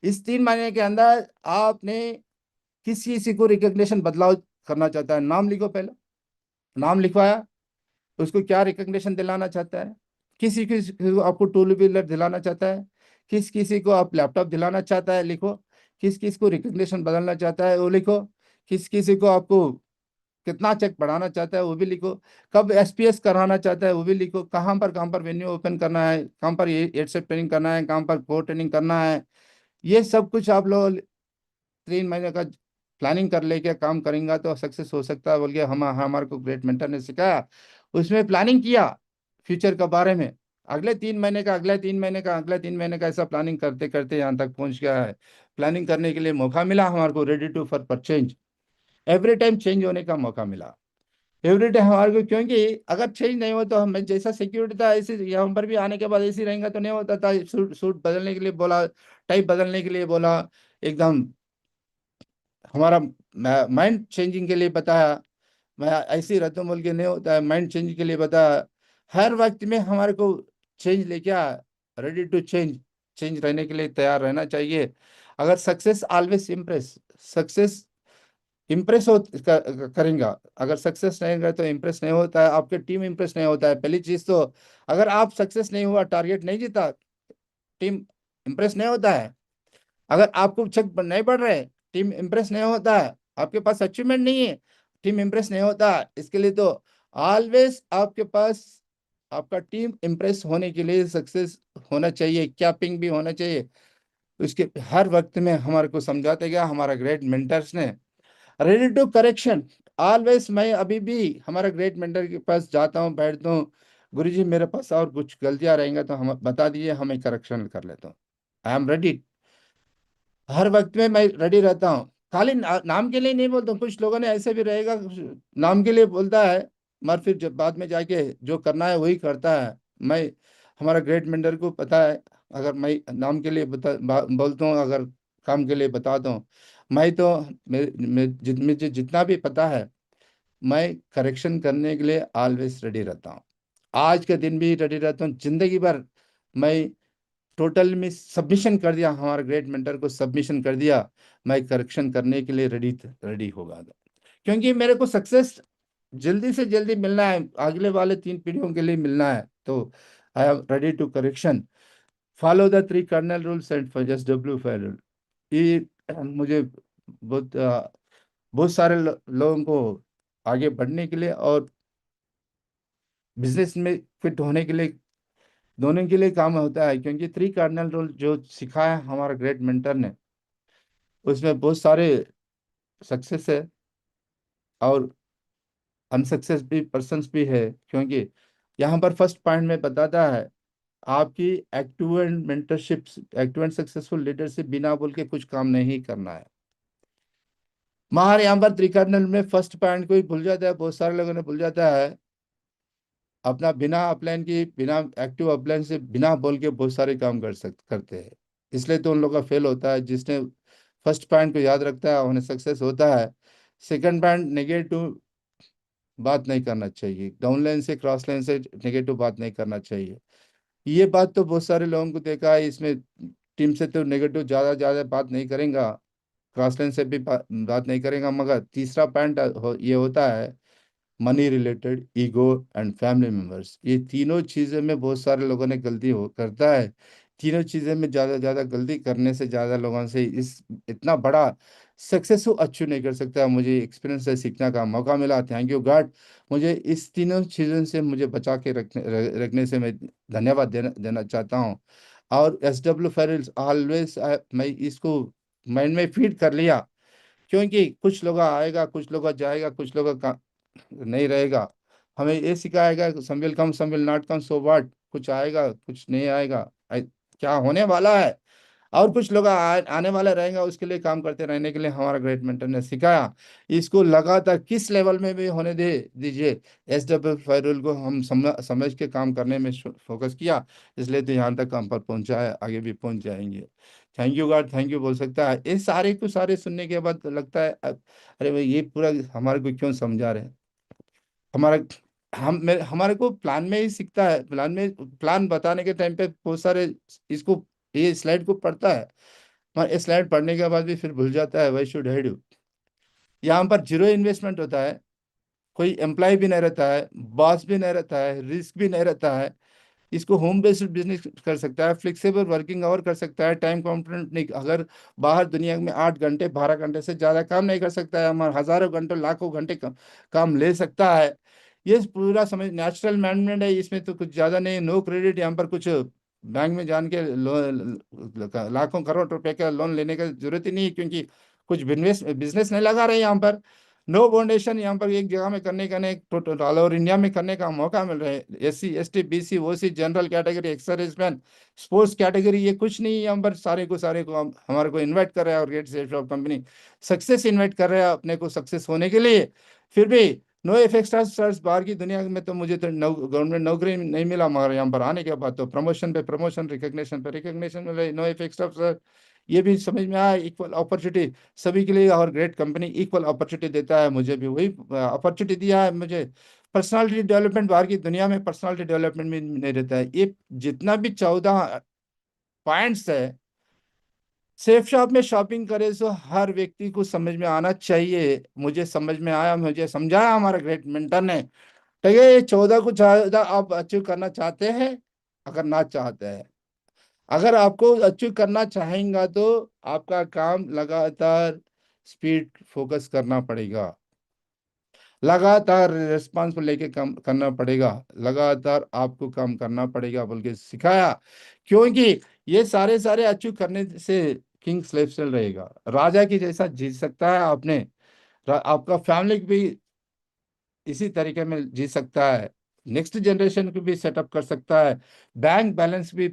Speaker 1: इस 3 महीने के अंदर आपने किसी किसी को रिकग्निशन बदलाव करना चाहता है, नाम लिखो पहले, नाम लिखवाया, उसको क्या रिकग्निशन दिलाना चाहता है, किसी किसी को आपको टू व्हीलर दिलाना चाहता है, किस किसी को आप लैपटॉप दिलाना चाहता है लिखो, किस किस को रिकग्निशन बदलना चाहता है वो लिखो, किस किसी को आपको कितना चेक बढ़ाना चाहता है वो भी लिखो, कब एसपीएस कराना चाहता है वो भी लिखो, कहाँ पर वेन्यू ओपन करना है, कहाँ पर एडसेट ट्रेनिंग करना है, कहाँ पर कोर ट्रेनिंग करना है। ये सब कुछ आप लोग 3 महीने का प्लानिंग कर लेके काम करेंगे तो सक्सेस हो सकता है बोल के हम हमारे को ग्रेट मेंटर ने सिखाया। उसमें प्लानिंग किया फ्यूचर के बारे में, अगले 3 महीने का, अगले 3 महीने का, अगले 3 महीने का, ऐसा प्लानिंग करते करते यहाँ तक पहुंच गया है। प्लानिंग करने के लिए मौका मिला हमारे को, ready to for change, every time change होने का मौका मिला एवरी टाइम हमारे को, क्योंकि अगर चेंज नहीं हो तो हमें जैसा सिक्योरिटी था ऐसे यहाँ पर भी आने के बाद ऐसे रहेंगे तो नहीं होता था। सूट सूट बदलने के लिए बोला, टाइप बदलने के लिए बोला, एकदम हमारा माइंड चेंजिंग के लिए बताया, मैं ऐसी रद्दो बोल के नहीं होता है, माइंड चेंज के लिए बताया। हर वक्त में हमारे को चेंज लेके आ, रेडी टू चेंज, चेंज रहने के लिए तैयार रहना चाहिए। अगर success always impress, success impress करेंगे, अगर सक्सेस नहीं गए तो इम्प्रेस नहीं होता है, आपके टीम इम्प्रेस नहीं होता है। पहली चीज तो, अगर आप सक्सेस नहीं हुआ, टारगेट नहीं जीता, टीम इम्प्रेस नहीं होता है। अगर आपको चेक नहीं बढ़ रहे, टीम इम्प्रेस नहीं होता है। आपके पास अचीवमेंट नहीं है, टीम इम्प्रेस नहीं होता। इसके लिए तो ऑलवेज आपके पास आपका टीम इम्प्रेस होने के लिए सक्सेस होना चाहिए, कैपिंग भी होना चाहिए। उसके हर वक्त में हमारे को समझाते गया हमारा ग्रेट मेंटर्स ने, रेडी टू करेक्शन ऑलवेज। मैं अभी भी हमारा ग्रेट मेंटर के पास जाता हूँ, बैठता हूँ, गुरुजी मेरे पास और कुछ गलतियां रहेंगे तो हम बता दीजिए, हमें करेक्शन कर लेता हूँ। आई एम रेडी, हर वक्त में मैं रेडी रहता हूँ। खाली नाम के लिए नहीं बोलता हूँ, कुछ लोगों ने ऐसे भी रहेगा, नाम के लिए बोलता है मगर फिर जब बाद में जाके जो करना है वही करता है। मैं, हमारा ग्रेट मेंटर को पता है, अगर मैं नाम के लिए बोलता हूँ, अगर काम के लिए बताता हूँ, मैं तो मुझे जितना भी पता है, मैं करेक्शन करने के लिए ऑलवेज रेडी रहता हूँ। आज के दिन भी रेडी रहता हूँ, जिंदगी भर मैं टोटल में सबमिशन कर दिया, हमारे ग्रेट मेंटर को सबमिशन कर दिया, मैं करेक्शन करने के लिए रेडी रेडी होगा, क्योंकि मेरे को सक्सेस जल्दी से जल्दी मिलना है, अगले वाले 3 पीढ़ियों के लिए मिलना है। तो I am ready to correction, follow the 3 cardinal rules and just W rule. ये मुझे बहुत सारे लोगों को आगे बढ़ने के लिए और बिजनेस में फिट होने के लिए, दोनों के लिए काम होता है। क्योंकि 3 कार्डिनल रूल जो सिखाया हमारा ग्रेट मेंटर ने, उसमें बहुत सारे सक्सेस है और अनसक्सेस भी पर्सन्स भी है। क्योंकि यहाँ पर फर्स्ट पॉइंट में बताता है, आपकी active and mentorship, active and successful leadership बिना बोल के कुछ काम नहीं करना है। हमारे यहाँ पर त्रिकार्डनल में फर्स्ट पॉइंट को ही भूल जाता है, बहुत सारे लोगों ने भूल जाता है अपना, बिना अपलाइन की, बिना एक्टिव अपलाइन से बिना बोल के बहुत सारे काम करते हैं। इसलिए तो उन लोगों का फेल होता है। जिसने फर्स्ट पॉइंट को याद रखता है उन्हें सक्सेस होता है। सेकंड पॉइंट, नेगेटिव बात नहीं करना चाहिए, डाउन लाइन से क्रॉस लाइन से नेगेटिव बात नहीं करना चाहिए। ये बात तो बहुत सारे लोगों को देखा है, इसमें टीम से तो नेगेटिव ज़्यादा ज़्यादा बात नहीं करेंगे, क्रॉस लाइन से भी बात नहीं करेंगे। मगर तीसरा पॉइंट ये होता है, money related, ego and family members. ये तीनों चीज़ें में बहुत सारे लोगों ने गलती हो करता है। तीनों चीज़ें में ज़्यादा ज़्यादा गलती करने से ज़्यादा लोगों से इस इतना बड़ा सक्सेस अचीव नहीं कर सकता। मुझे एक्सपीरियंस से सीखने का मौका मिला, थैंक यू गॉड। मुझे इस तीनों चीज़ों से मुझे बचा के रखने से मैं धन्यवाद देना देना चाहता हूँ। और SW फेरिल्स ऑलवेज, मैं इसको माइंड में फीड कर लिया, क्योंकि कुछ लोग आएगा, कुछ लोग जाएगा, कुछ लोग का नहीं रहेगा। हमें ये सिखाएगा, some will come some will not come, so what, कुछ आएगा कुछ नहीं आएगा, क्या होने वाला है। और कुछ लोग आने वाले रहेंगे, उसके लिए काम करते रहने के लिए हमारा ग्रेट मेंटर ने सिखाया। इसको लगातार किस लेवल में भी होने दे दीजिए, SW फैरुल को हम समझ के काम करने में फोकस किया, इसलिए तो यहाँ तक हम पर पहुंचा है, आगे भी पहुंच जाएंगे। Thank you God, thank you बोल सकता है। ये सारे को सारे सुनने के बाद लगता है अरे भाई ये पूरा हमारे को क्यों समझा रहे हैं। हमारा हमारे को प्लान में ही सीखता है, प्लान में प्लान बताने के टाइम पे बहुत सारे इसको ये स्लाइड को पढ़ता है, मगर ये स्लाइड पढ़ने के बाद भी फिर भूल जाता है। Why should I do. यहाँ पर जीरो इन्वेस्टमेंट होता है, कोई एम्प्लॉय भी नहीं रहता है, बॉस भी नहीं रहता है, रिस्क भी नहीं रहता है। इसको होम बेस्ड बिजनेस कर सकता है, फ्लेक्सिबल वर्किंग आवर कर सकता है, टाइम कॉम्पिटेंट नहीं, अगर बाहर दुनिया में 8 घंटे 12 घंटे से ज़्यादा काम नहीं कर सकता है, हमारे हजारों घंटों लाखों घंटे काम ले सकता है। ये पूरा समझ नेचुरल मैनेजमेंट है, इसमें तो कुछ ज़्यादा नहीं, नो क्रेडिट। यहाँ पर कुछ बैंक में जान के लाखों करोड़ रुपए का लोन लेने की जरूरत ही नहीं है, क्योंकि कुछ बिजनेस बिजनेस नहीं लगा रहे यहाँ पर। नो फाउंडेशन यहाँ पर एक जगह में करने का नहीं, टोटल ऑल ओवर इंडिया में करने का मौका मिल रहा है। SC ST BC OC general category ex-serviceman sports category, ये कुछ नहीं है यहाँ पर, सारे को हमारे को इनवाइट कर रहा है, और get safe of company success invite कर रहा है अपने को सक्सेस होने के लिए। फिर भी नो इफेक्ट स्टार्स, बाहर की दुनिया में तो मुझे तो गवर्नमेंट नौकरी नहीं मिला, मगर यहाँ पर आने के बाद तो प्रमोशन पे प्रमोशन, रिकग्निशन पे रिकग्निशन मिल रही। नो इफेक्ट स्टार्स, ये भी समझ में आया, इक्वल अपॉर्चुनिटी सभी के लिए, और ग्रेट कंपनी इक्वल अपॉर्चुनिटी देता है, मुझे भी वही अपॉर्चुनिटी दिया है। मुझे पर्सनालिटी डेवलपमेंट, बाहर की दुनिया में पर्सनालिटी डेवलपमेंट में नहीं रहता है। ये जितना भी 14 पॉइंट्स है, सेफ शॉप में शॉपिंग करे तो हर व्यक्ति को समझ में आना चाहिए। मुझे समझ में आया, मुझे समझाया हमारा ग्रेट मेंटर ने। तो ये 14 को ज्यादा आप अचीव करना चाहते हैं, अगर ना चाहते हैं, अगर आपको अचीव करना चाहेंगे तो आपका काम लगातार स्पीड फोकस करना पड़ेगा, लगातार रिस्पांस को लेके काम करना पड़ेगा, लगातार आपको काम करना पड़ेगा बोल के सिखाया। क्योंकि ये सारे सारे अचीव करने से किंग्स लाइफस्टाइल रहेगा, राजा की जैसा जी सकता है आपने, आपका फैमिली भी इसी तरीके में जी सकता है, नेक्स्ट जनरेशन को भी सेटअप कर सकता है, बैंक बैलेंस भी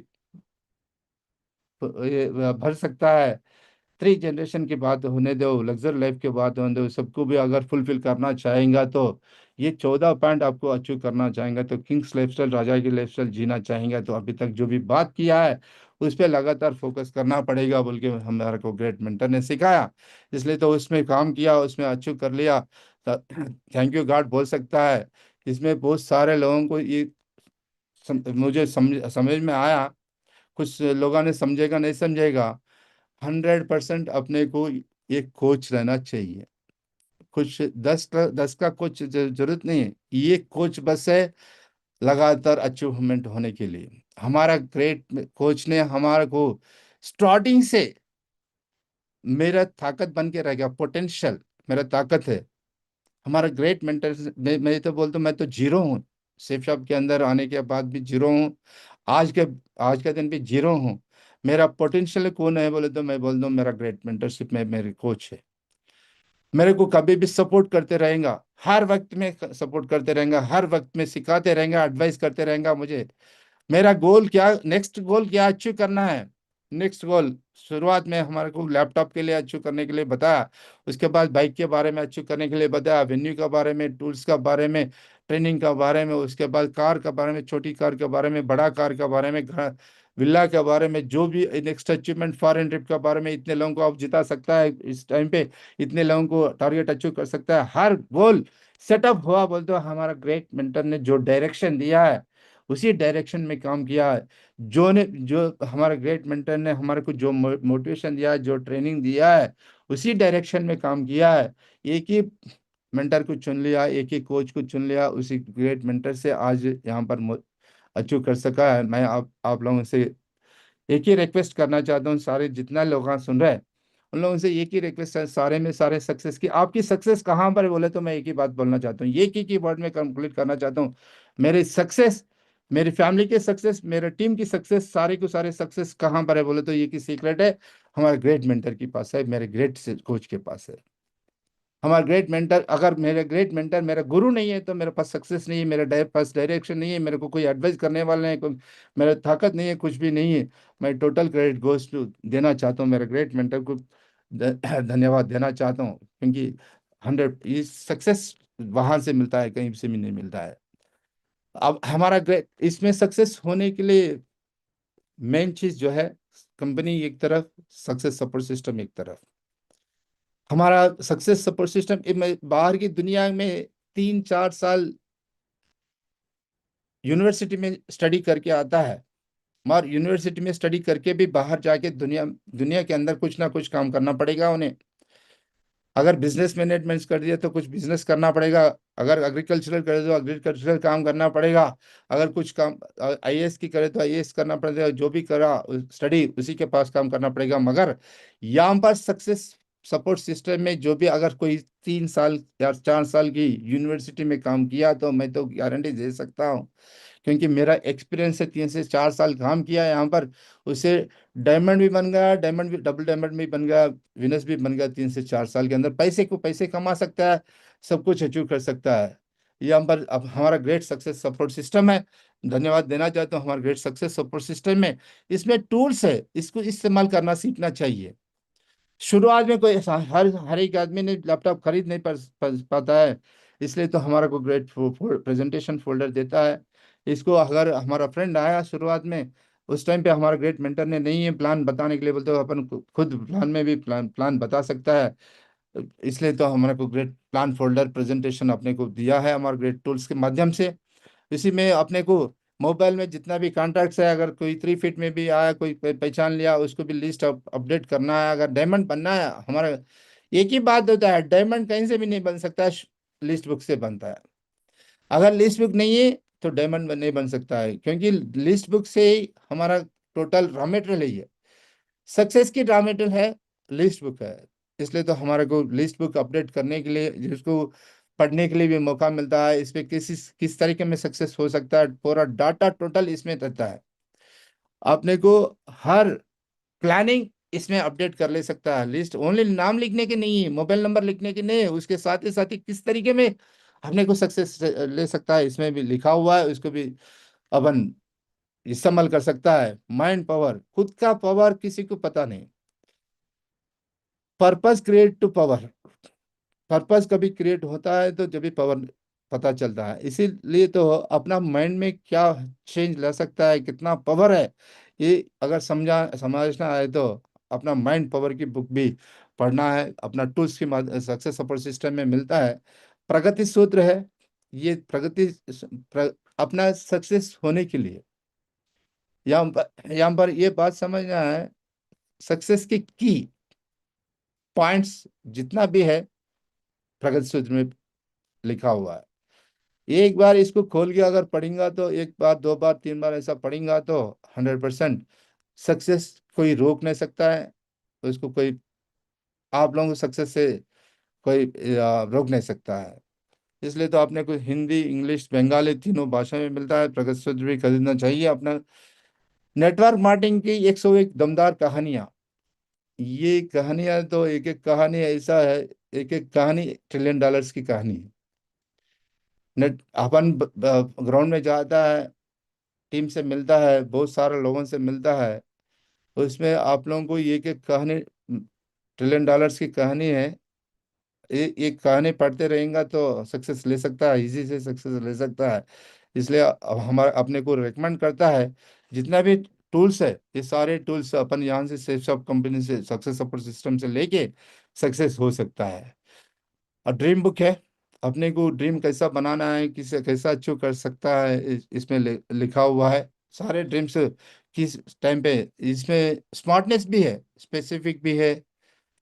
Speaker 1: भर सकता है। 3 जनरेशन की बात होने दो, लग्जर लाइफ की बात होने दो, सबको भी अगर फुलफिल करना चाहेंगे तो ये 14 पॉइंट आपको अचीव करना चाहेंगे तो किंग्स लाइफस्टाइल, राजा की लाइफस्टाइल जीना चाहेंगे तो अभी तक जो भी बात किया है उस पर लगातार फोकस करना पड़ेगा बोल के हमारे को ग्रेट मेंटर ने सिखाया। इसलिए तो उसमें काम किया, उसमें अचीव कर लिया। थैंक यू गॉड बोल सकता है। इसमें बहुत सारे लोगों को ये मुझे समझ में आया, कुछ लोगों ने समझेगा नहीं समझेगा। 100% अपने को एक कोच रहना चाहिए। कुछ 10 का कोच जरूरत नहीं है, ये कोच बस है लगातार अचीवमेंट होने के लिए। हमारा ग्रेट कोच ने हमारे को स्टार्टिंग से मेरा ताकत बन के रह गया, पोटेंशियल मेरा ताकत है। हमारा ग्रेट मेंटर, मैं तो बोलता हूँ मैं तो जीरो हूँ, सेफ शॉप के अंदर आने के बाद भी जीरो हूँ, आज के आज के दिन भी जीरो हूँ। मेरा पोटेंशियल कौन है बोले तो मैं बोल दूँ मेरा ग्रेट मेंटरशिप में मेरे कोच है। मेरे को कभी भी सपोर्ट करते रहेगा, हर वक्त में सपोर्ट करते रहेगा, हर वक्त में सिखाते रहेगा, एडवाइस करते रहेगा मुझे। मेरा गोल क्या, नेक्स्ट गोल क्या अचीव करना है। नेक्स्ट गोल शुरुआत में हमारे को लैपटॉप के लिए अचीव करने के लिए बताया, उसके बाद बाइक के बारे में अचीव करने के लिए बताया, वेन्यू के बारे में, टूल्स का बारे में, ट्रेनिंग का बारे में, उसके बाद कार के बारे में, छोटी कार के बारे में, बड़ा कार के बारे में, घर विला के बारे में, जो भी नेक्स्ट अचीवमेंट फॉरेन ट्रिप के बारे में, इतने लोगों को आप जिता सकता है इस टाइम पे, इतने लोगों को टारगेट अचीव कर सकता है, हर गोल सेटअप हुआ बोल तो हमारा ग्रेट मेंटर ने जो डायरेक्शन दिया है उसी डायरेक्शन में काम किया है। जो हमारा ग्रेट मेंटर ने हमारे को जो मोटिवेशन दिया है, जो ट्रेनिंग दिया है, उसी डायरेक्शन में काम किया है। एक ही मेंटर को चुन लिया, एक ही कोच को चुन लिया, उसी ग्रेट मेंटर से आज यहाँ पर अचीव कर सका है। मैं आप लोगों से एक ही रिक्वेस्ट करना चाहता हूँ, सारे जितना लोग यहाँ सुन रहे हैं उन लोगों से एक ही रिक्वेस्ट है, सारे में सारे सक्सेस की। आपकी सक्सेस कहाँ पर है बोले तो मैं एक ही बात बोलना चाहता हूँ, एक ही वर्ड में कंक्लूड करना चाहता हूँ। मेरी सक्सेस, मेरी फैमिली की सक्सेस, मेरे टीम की सक्सेस, सारे को सारे सक्सेस कहाँ पर है बोले तो ये की सीक्रेट है, हमारे ग्रेट मेंटर के पास है, मेरे ग्रेट कोच के पास है। हमारा ग्रेट मेंटर, अगर मेरे ग्रेट मेंटर मेरा गुरु नहीं है तो मेरे पास सक्सेस नहीं है, मेरे पास डायरेक्शन नहीं है, मेरे को कोई एडवाइस करने वाला नहीं, कोई मेरा ताकत नहीं है, कुछ भी नहीं है। मैं टोटल क्रेडिट गोस टू देना चाहता हूँ मेरे ग्रेट मेंटर को, धन्यवाद देना चाहता हूँ, क्योंकि 100 सक्सेस वहां से मिलता है, कहीं से भी नहीं मिलता है। अब हमारा ग्रेट इसमें सक्सेस होने के लिए मेन चीज जो है, कंपनी एक तरफ, सक्सेस सपोर्ट सिस्टम एक तरफ। हमारा सक्सेस सपोर्ट सिस्टम बाहर की दुनिया में 3-4 साल यूनिवर्सिटी में स्टडी करके आता है, मगर यूनिवर्सिटी में स्टडी करके भी बाहर जाके दुनिया दुनिया के अंदर कुछ ना कुछ काम करना पड़ेगा उन्हें। अगर बिजनेस मैनेजमेंट कर दिया तो कुछ बिजनेस करना पड़ेगा, अगर एग्रीकल्चरल करे तो एग्रीकल्चरल काम करना पड़ेगा, अगर कुछ काम आईएएस की करे तो आईएएस करना पड़ेगा, जो भी करा स्टडी उसी के पास काम करना पड़ेगा। मगर यहाँ पर सक्सेस सपोर्ट सिस्टम में जो भी अगर कोई 3 साल या 4 साल की यूनिवर्सिटी में काम किया तो मैं तो गारंटी दे सकता हूँ, क्योंकि मेरा एक्सपीरियंस है, 3 से 4 साल काम किया है यहाँ पर, उसे डायमंड भी बन गया, डायमंड भी, डबल डायमंड भी बन गया, विनस भी बन गया। 3 से 4 साल के अंदर पैसे कमा सकता है, सब कुछ अचीव कर सकता है। ये हम पर अब हमारा ग्रेट सक्सेस सपोर्ट सिस्टम है। धन्यवाद देना चाहता हूँ हमारे ग्रेट सक्सेस सपोर्ट सिस्टम में। इसमें टूल्स है, इसको इस्तेमाल करना सीखना चाहिए। शुरुआत में कोई हर हर एक आदमी ने लैपटॉप खरीद नहीं पाता है, इसलिए तो हमारा को ग्रेट प्रेजेंटेशन फोल्डर देता है। इसको अगर हमारा फ्रेंड आया शुरुआत में, उस टाइम पे हमारा ग्रेट मेंटर ने नहीं है प्लान बताने के लिए, बोलते हो अपन खुद प्लान में भी प्लान प्लान बता सकता है, इसलिए तो हमारे को ग्रेट प्लान फोल्डर प्रेजेंटेशन अपने को दिया है हमारे ग्रेट टूल्स के माध्यम से। इसी में अपने को मोबाइल में जितना भी कॉन्टैक्ट्स है, अगर कोई 3 फीट में भी आया, कोई पहचान लिया, उसको भी लिस्ट अपडेट करना है। अगर डायमंड बनना है हमारा, एक ही बात होता है, डायमंड कहीं से भी नहीं बन सकता, लिस्ट बुक से बनता है। अगर लिस्ट बुक नहीं है तो डायमंड नहीं बन सकता है, क्योंकि लिस्ट बुक से ही हमारा टोटल रॉ मटेरियल ही है, सक्सेस की रॉ मटेरियल है, लिस्ट बुक है। इसलिए तो हमारे को लिस्ट बुक अपडेट करने के लिए, जिसको पढ़ने के लिए भी मौका मिलता है, इस पे किस तरीके में सक्सेस हो सकता है, पूरा डाटा टोटल इसमें रहता है। अपने को हर प्लानिंग इसमें अपडेट कर ले सकता है। लिस्ट ओनली नाम लिखने के नहीं है, मोबाइल नंबर लिखने के नहीं है, उसके साथ ही किस तरीके में अपने को सक्सेस ले सकता है, इसमें भी लिखा हुआ है, उसको भी अपन इस्तेमाल कर सकता है। माइंड पावर, खुद का पावर किसी को पता नहीं। Purpose create to power, purpose कभी क्रिएट होता है तो जब भी पावर पता चलता है। इसीलिए तो अपना माइंड में क्या चेंज ला सकता है, कितना पावर है, ये अगर समझना है तो अपना माइंड पावर की बुक भी पढ़ना है। अपना टूल्स की सक्सेस सपोर्ट सिस्टम में मिलता है, प्रगति सूत्र है। ये अपना सक्सेस होने के लिए यहाँ पर ये बात समझना है, सक्सेस की पॉइंट्स जितना भी है प्रगति सूत्र में लिखा हुआ है। एक बार इसको खोल के अगर पढ़ेगा तो, एक बार 2 बार 3 बार ऐसा पढ़ेगा तो 100% सक्सेस कोई रोक नहीं सकता है। तो इसको कोई, आप लोगों को सक्सेस से कोई रोक नहीं सकता है। इसलिए तो आपने को हिंदी इंग्लिश बंगाली तीनों भाषा में मिलता है, प्रगति सूत्र भी खरीदना चाहिए अपना। नेटवर्क मार्केटिंग की 101 दमदार कहानियां, ये कहानियां तो एक एक कहानी ऐसा है, एक एक कहानी $1 ट्रिलियन की कहानी है। नेट अपन ग्राउंड में जाता है, टीम से मिलता है, बहुत सारे लोगों से मिलता है, उसमें आप लोगों को ये एक कहानी $1 ट्रिलियन की कहानी है। एक कहानी पढ़ते रहेंगे तो सक्सेस ले सकता है, इजी से सक्सेस ले सकता है। इसलिए अब हमारे अपने को रिकमेंड करता है, जितना भी टूल्स है, ये सारे टूल्स अपन यहाँ से सेफ सब कंपनी से सक्सेस सपोर्ट सिस्टम से लेके सक्सेस हो सकता है। और ड्रीम बुक है, अपने को ड्रीम कैसा बनाना है, किसे कैसा अचीव कर सकता है, इसमें लिखा हुआ है सारे ड्रीम्स किस टाइम पे। इसमें स्मार्टनेस भी है, स्पेसिफिक भी है,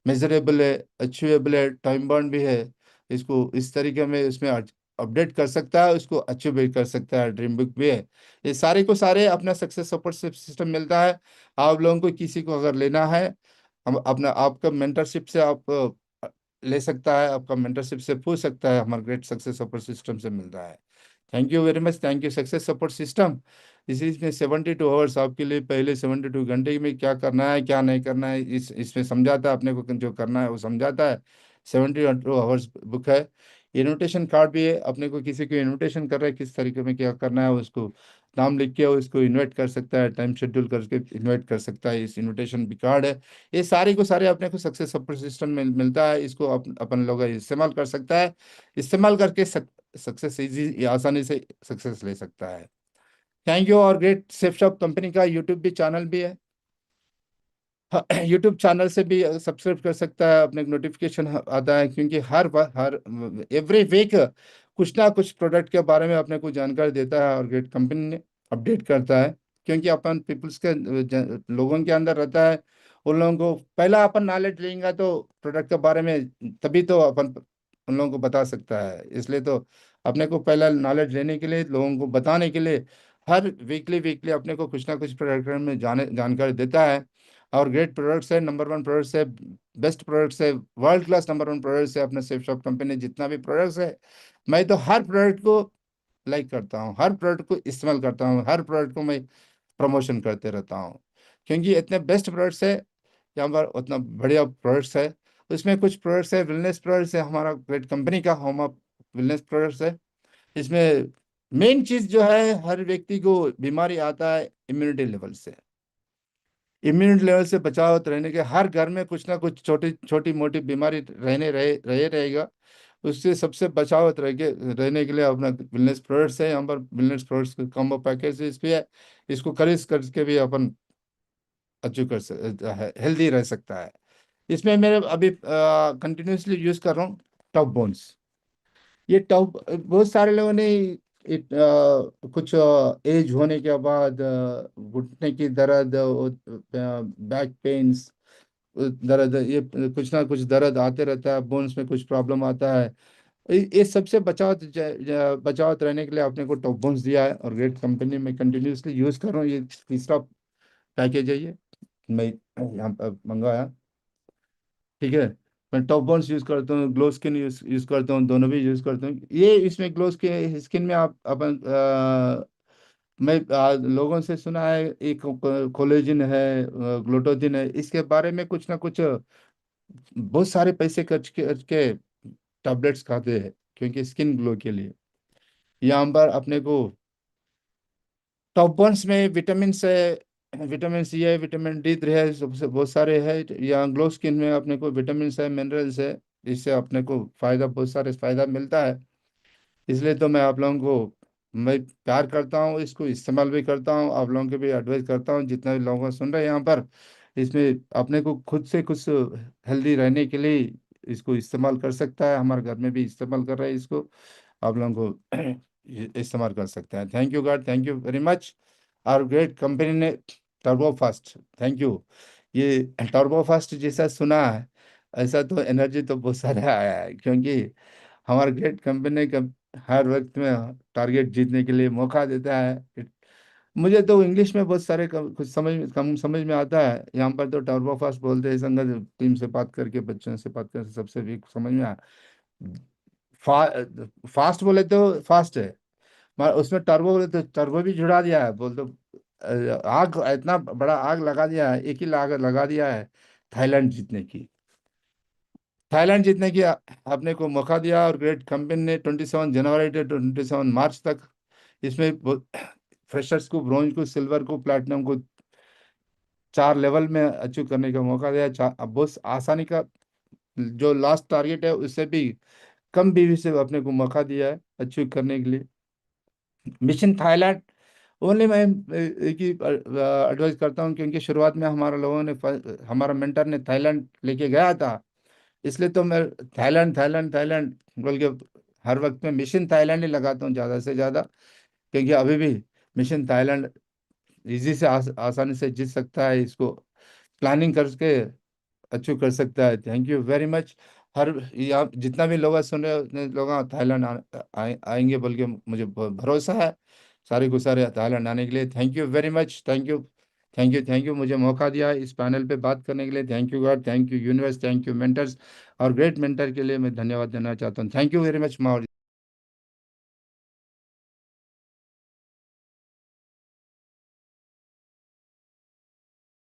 Speaker 1: मेजरेबल है, अचीवेबल है, टाइम बाउंड भी है। इसको इस तरीके में इसमें अपडेट कर सकता है, उसको अचीव भी कर सकता है, ड्रीम बुक भी है। ये सारे को सारे अपना सक्सेस सपोर्ट सिस्टम मिलता है। आप लोगों को किसी को अगर लेना है, हम अपना आपका मेंटरशिप से आप ले सकता है, आपका मेंटरशिप से पूछ सकता है, हमारा ग्रेट सक्सेस सपोर्ट सिस्टम से मिल रहा है। Thank you very much, thank you success support system. इसी इसमें 72 आवर्स आपके लिए, पहले 72 घंटे में क्या करना है क्या नहीं करना है, इसमें समझाता है, अपने को जो करना है वो समझाता है। 72 आवर्स बुक है। इनविटेशन कार्ड भी है, अपने को किसी को इनविटेशन कर रहा है, किस तरीके में क्या करना है उसको नाम लिख के उसको इनवाइट कर सकता है, टाइम शेड्यूल करके इनवाइट कर सकता है। इस इनविटेशन भी कार्ड है। ये सारे को सारे अपने को सक्सेस सपोर्ट सिस्टम में मिलता है। इसको अपन लोग इस्तेमाल कर सकता है। इस्तेमाल करके सक्सेस इजी आसानी से सक्सेस ले सकता है। Thank you. और ग्रेट सेफ शॉप कंपनी का यूट्यूब भी चैनल भी है। यूट्यूब चैनल से भी सब्सक्राइब कर सकता है, अपने नोटिफिकेशन आता है, क्योंकि हर एवरी वीक कुछ ना कुछ प्रोडक्ट के बारे में अपने को जानकारी देता है और ग्रेट कंपनी ने अपडेट करता है। क्योंकि अपन पीपल्स के लोगों के अंदर रहता है। उन लोगों को पहला अपन नॉलेज लेंगे तो प्रोडक्ट के बारे में, तभी तो अपन उन लोगों को बता सकता है। इसलिए तो अपने को पहला नॉलेज लेने के लिए, लोगों को बताने के लिए हर वीकली वीकली अपने को कुछ ना कुछ प्रोडक्ट में जानकारी देता है। और ग्रेट प्रोडक्ट्स है, नंबर वन प्रोडक्ट्स है, बेस्ट प्रोडक्ट्स है, world class number one products है। अपने सेफ शॉप कंपनी जितना भी प्रोडक्ट्स है, मैं तो हर प्रोडक्ट को लाइक करता हूँ, हर प्रोडक्ट को इस्तेमाल करता हूँ, हर प्रोडक्ट को मैं प्रमोशन करते रहता हूँ। क्योंकि इतने बेस्ट प्रोडक्ट्स है यहाँ पर, उतना बढ़िया प्रोडक्ट्स है। उसमें कुछ प्रोडक्ट्स है वेलनेस प्रोडक्ट्स है, हमारा ग्रेट कंपनी का होम ऑफ वेलनेस प्रोडक्ट्स है। इसमें मेन चीज जो है, हर व्यक्ति को बीमारी आता है इम्यूनिटी लेवल से। इम्यूनिटी लेवल से बचाव रहने के, हर घर में कुछ ना कुछ छोटी छोटी मोटी बीमारी रहेगा। उससे सबसे बचाव रहने के लिए अपना विलनेस प्रोडक्ट्स है। यहाँ पर विलनेस प्रोडक्ट्स का कॉम्बो पैकेज इस पे है। इसको खरीद करके भी अपन अचीव कर हेल्दी रह सकता है। इसमें मेरे अभी कंटिन्यूसली यूज कर रहा हूँ टॉप बोन्स। ये टॉप बहुत सारे लोगों ने कुछ एज होने के बाद घुटने की दर्द, बैक पेन्स दर्द, ये कुछ ना कुछ दर्द आते रहता है, बोन्स में कुछ प्रॉब्लम आता है। ये सबसे बचाव रहने के लिए आपने को टॉप बोन्स दिया है, और ग्रेट कंपनी में कंटिन्यूसली यूज कर रहा हूँ। ये तीसरा पैकेज है, ये मैं यहाँ पर मंगाया। ठीक है। मैं टॉप बॉन्स यूज करता हूँ, ग्लो स्किन यूज करता हूँ, दोनों भी यूज करता हूँ। ये इसमें ग्लो स्किन में आप अपन मैं लोगों से सुना है, एक कोलेजन है, ग्लूटाथिन है, इसके बारे में कुछ ना कुछ बहुत सारे पैसे खर्च करके टैबलेट्स खाते हैं, क्योंकि स्किन ग्लो के लिए। यहाँ पर अपने को टॉप बॉन्स में विटामिन से, विटामिन सी है, विटामिन डी है, सबसे बहुत सारे है। यहाँ ग्लो स्किन में अपने को विटामिन है, मिनरल्स है, इससे अपने को फायदा, बहुत सारे फायदा मिलता है। इसलिए तो मैं आप लोगों को मैं प्यार करता हूँ, इसको इस्तेमाल भी करता हूँ, आप लोगों के भी एडवाइस करता हूँ, जितना भी लोगों को सुन रहे हैं यहाँ पर। इसमें अपने को खुद से कुछ हेल्दी रहने के लिए इसको इस्तेमाल कर सकता है। हमारे घर में भी इस्तेमाल कर रहे हैं इसको, आप लोगों को इस्तेमाल कर सकते हैं। Thank you God, thank you very much. और ग्रेट कंपनी ने टर्बो फास्ट, थैंक यू। ये टर्बो फास्ट जैसा सुना है, ऐसा तो एनर्जी तो बहुत सारा आया है, क्योंकि हमारे ग्रेट कंपनी का हर वक्त में टारगेट जीतने के लिए मौका देता है। मुझे तो इंग्लिश में बहुत सारे कुछ कम समझ में आता है। यहाँ पर तो टर्बो फास्ट बोलते हैं, संगत टीम से बात करके, बच्चों से बात करके सबसे भी समझ में आया। फास्ट बोले तो फास्ट है, मगर उसमें टर्बो बोले तो टर्बो भी जुड़ा दिया है बोल तो। आग, इतना बड़ा आग लगा दिया है, एक ही आग लगा दिया है थाईलैंड जीतने की। थाईलैंड जीतने की अपने को मौका दिया। और ग्रेट कंपनी ने 27 जनवरी से 27 मार्च तक इसमें फ्रेशर्स को, ब्रॉन्ज को, सिल्वर को, प्लैटिनम को 4 लेवल में अचीव करने का मौका दिया। अब बहुत आसानी का, जो लास्ट टारगेट है उससे भी कम बीवी से अपने को मौका दिया है अचीव करने के लिए। मिशन थाईलैंड ओनली मैं एक ही एडवाइस करता हूँ, क्योंकि शुरुआत में हमारे लोगों ने हमारा मेंटर ने थाईलैंड लेके गया था। इसलिए तो मैं थाईलैंड थाईलैंड थाईलैंड बोल के हर वक्त में मिशन थाईलैंड ही लगाता हूँ ज़्यादा से ज़्यादा। क्योंकि अभी भी मिशन थाईलैंड इजी से आसानी से जीत सकता है, इसको प्लानिंग करके अचीव कर सकता है। Thank you very much. हर यहाँ जितना भी लोग सुन रहे हैं उतने लोग थाईलैंड आएंगे बोल के मुझे भरोसा है। सारे को सारे थाईलैंड आने के लिए thank you very much. Thank you, thank you, thank you, मुझे मौका दिया इस पैनल पे बात करने के लिए। Thank you God, thank you universe, thank you mentors, और ग्रेट मेंटर के लिए मैं धन्यवाद देना चाहता हूँ। थैंक यू वेरी मच माँ।